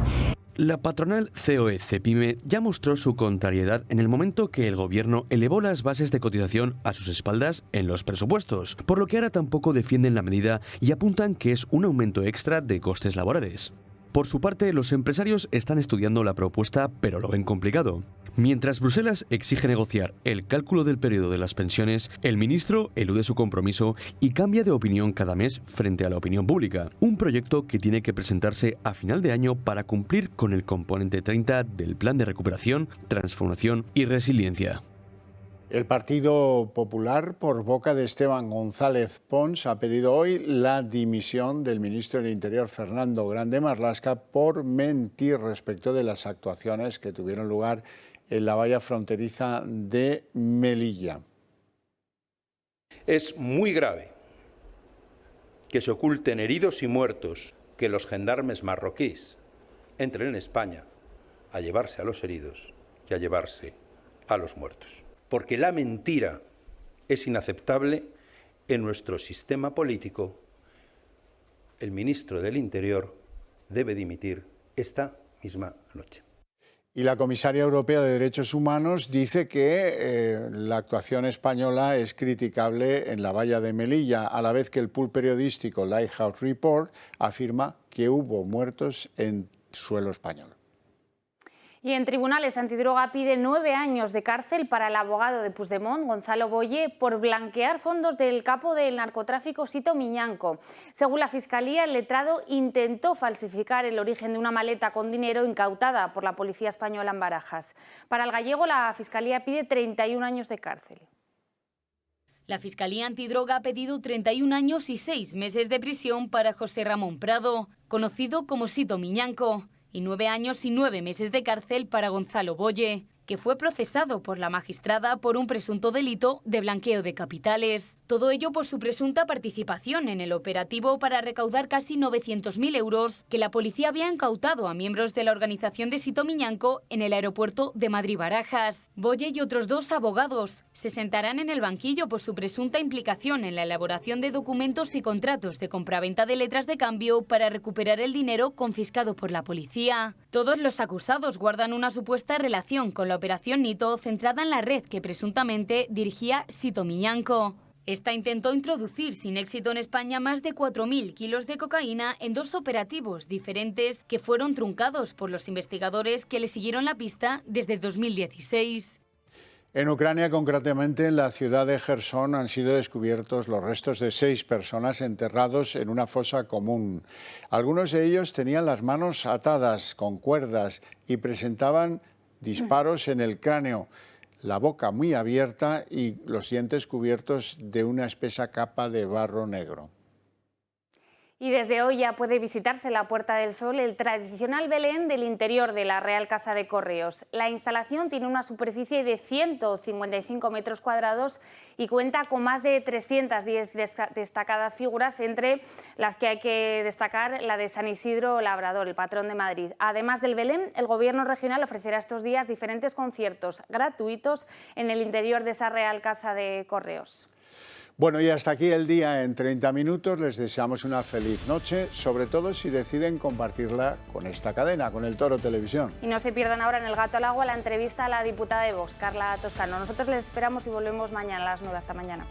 La patronal COE-CEPIME ya mostró su contrariedad en el momento que el Gobierno elevó las bases de cotización a sus espaldas en los presupuestos, por lo que ahora tampoco defienden la medida y apuntan que es un aumento extra de costes laborales. Por su parte, los empresarios están estudiando la propuesta, pero lo ven complicado. Mientras Bruselas exige negociar el cálculo del periodo de las pensiones, el ministro elude su compromiso y cambia de opinión cada mes frente a la opinión pública. Un proyecto que tiene que presentarse a final de año para cumplir con el componente 30 del Plan de Recuperación, Transformación y Resiliencia. El Partido Popular, por boca de Esteban González Pons, ha pedido hoy la dimisión del ministro del Interior, Fernando Grande Marlaska, por mentir respecto de las actuaciones que tuvieron lugar en la valla fronteriza de Melilla. Es muy grave que se oculten heridos y muertos, que los gendarmes marroquíes entren en España a llevarse a los heridos y a llevarse a los muertos. Porque la mentira es inaceptable en nuestro sistema político. El ministro del Interior debe dimitir esta misma noche. Y la comisaria europea de Derechos Humanos dice que la actuación española es criticable en la valla de Melilla, a la vez que el pool periodístico Lighthouse Report afirma que hubo muertos en suelo español. Y en tribunales, Antidroga pide 9 años de cárcel para el abogado de Puigdemont, Gonzalo Boye, por blanquear fondos del capo del narcotráfico Sito Miñanco. Según la Fiscalía, el letrado intentó falsificar el origen de una maleta con dinero incautada por la policía española en Barajas. Para el gallego, la Fiscalía pide 31 años de cárcel. La Fiscalía Antidroga ha pedido 31 años y 6 meses de prisión para José Ramón Prado, conocido como Sito Miñanco, y 9 años y 9 meses de cárcel para Gonzalo Boye, que fue procesado por la magistrada por un presunto delito de blanqueo de capitales. Todo ello por su presunta participación en el operativo para recaudar casi 900.000 euros que la policía había incautado a miembros de la organización de Sito Miñanco en el aeropuerto de Madrid-Barajas. Boye y otros 2 abogados se sentarán en el banquillo por su presunta implicación en la elaboración de documentos y contratos de compraventa de letras de cambio para recuperar el dinero confiscado por la policía. Todos los acusados guardan una supuesta relación con la operación Nito centrada en la red que presuntamente dirigía Sito Miñanco. Esta intentó introducir sin éxito en España más de 4.000 kilos de cocaína en 2 operativos diferentes que fueron truncados por los investigadores que le siguieron la pista desde 2016. En Ucrania, concretamente en la ciudad de Jersón, han sido descubiertos los restos de 6 personas enterrados en una fosa común. Algunos de ellos tenían las manos atadas con cuerdas y presentaban disparos en el cráneo, la boca muy abierta y los dientes cubiertos de una espesa capa de barro negro. Y desde hoy ya puede visitarse la Puerta del Sol, el tradicional Belén del interior de la Real Casa de Correos. La instalación tiene una superficie de 155 metros cuadrados y cuenta con más de 310 destacadas figuras, entre las que hay que destacar la de San Isidro Labrador, el patrón de Madrid. Además del Belén, el Gobierno regional ofrecerá estos días diferentes conciertos gratuitos en el interior de esa Real Casa de Correos. Bueno, y hasta aquí el día en 30 minutos. Les deseamos una feliz noche, sobre todo si deciden compartirla con esta cadena, con El Toro Televisión. Y no se pierdan ahora en El Gato al Agua la entrevista a la diputada de Vox, Carla Toscano. Nosotros les esperamos y volvemos mañana a las 9. Hasta mañana.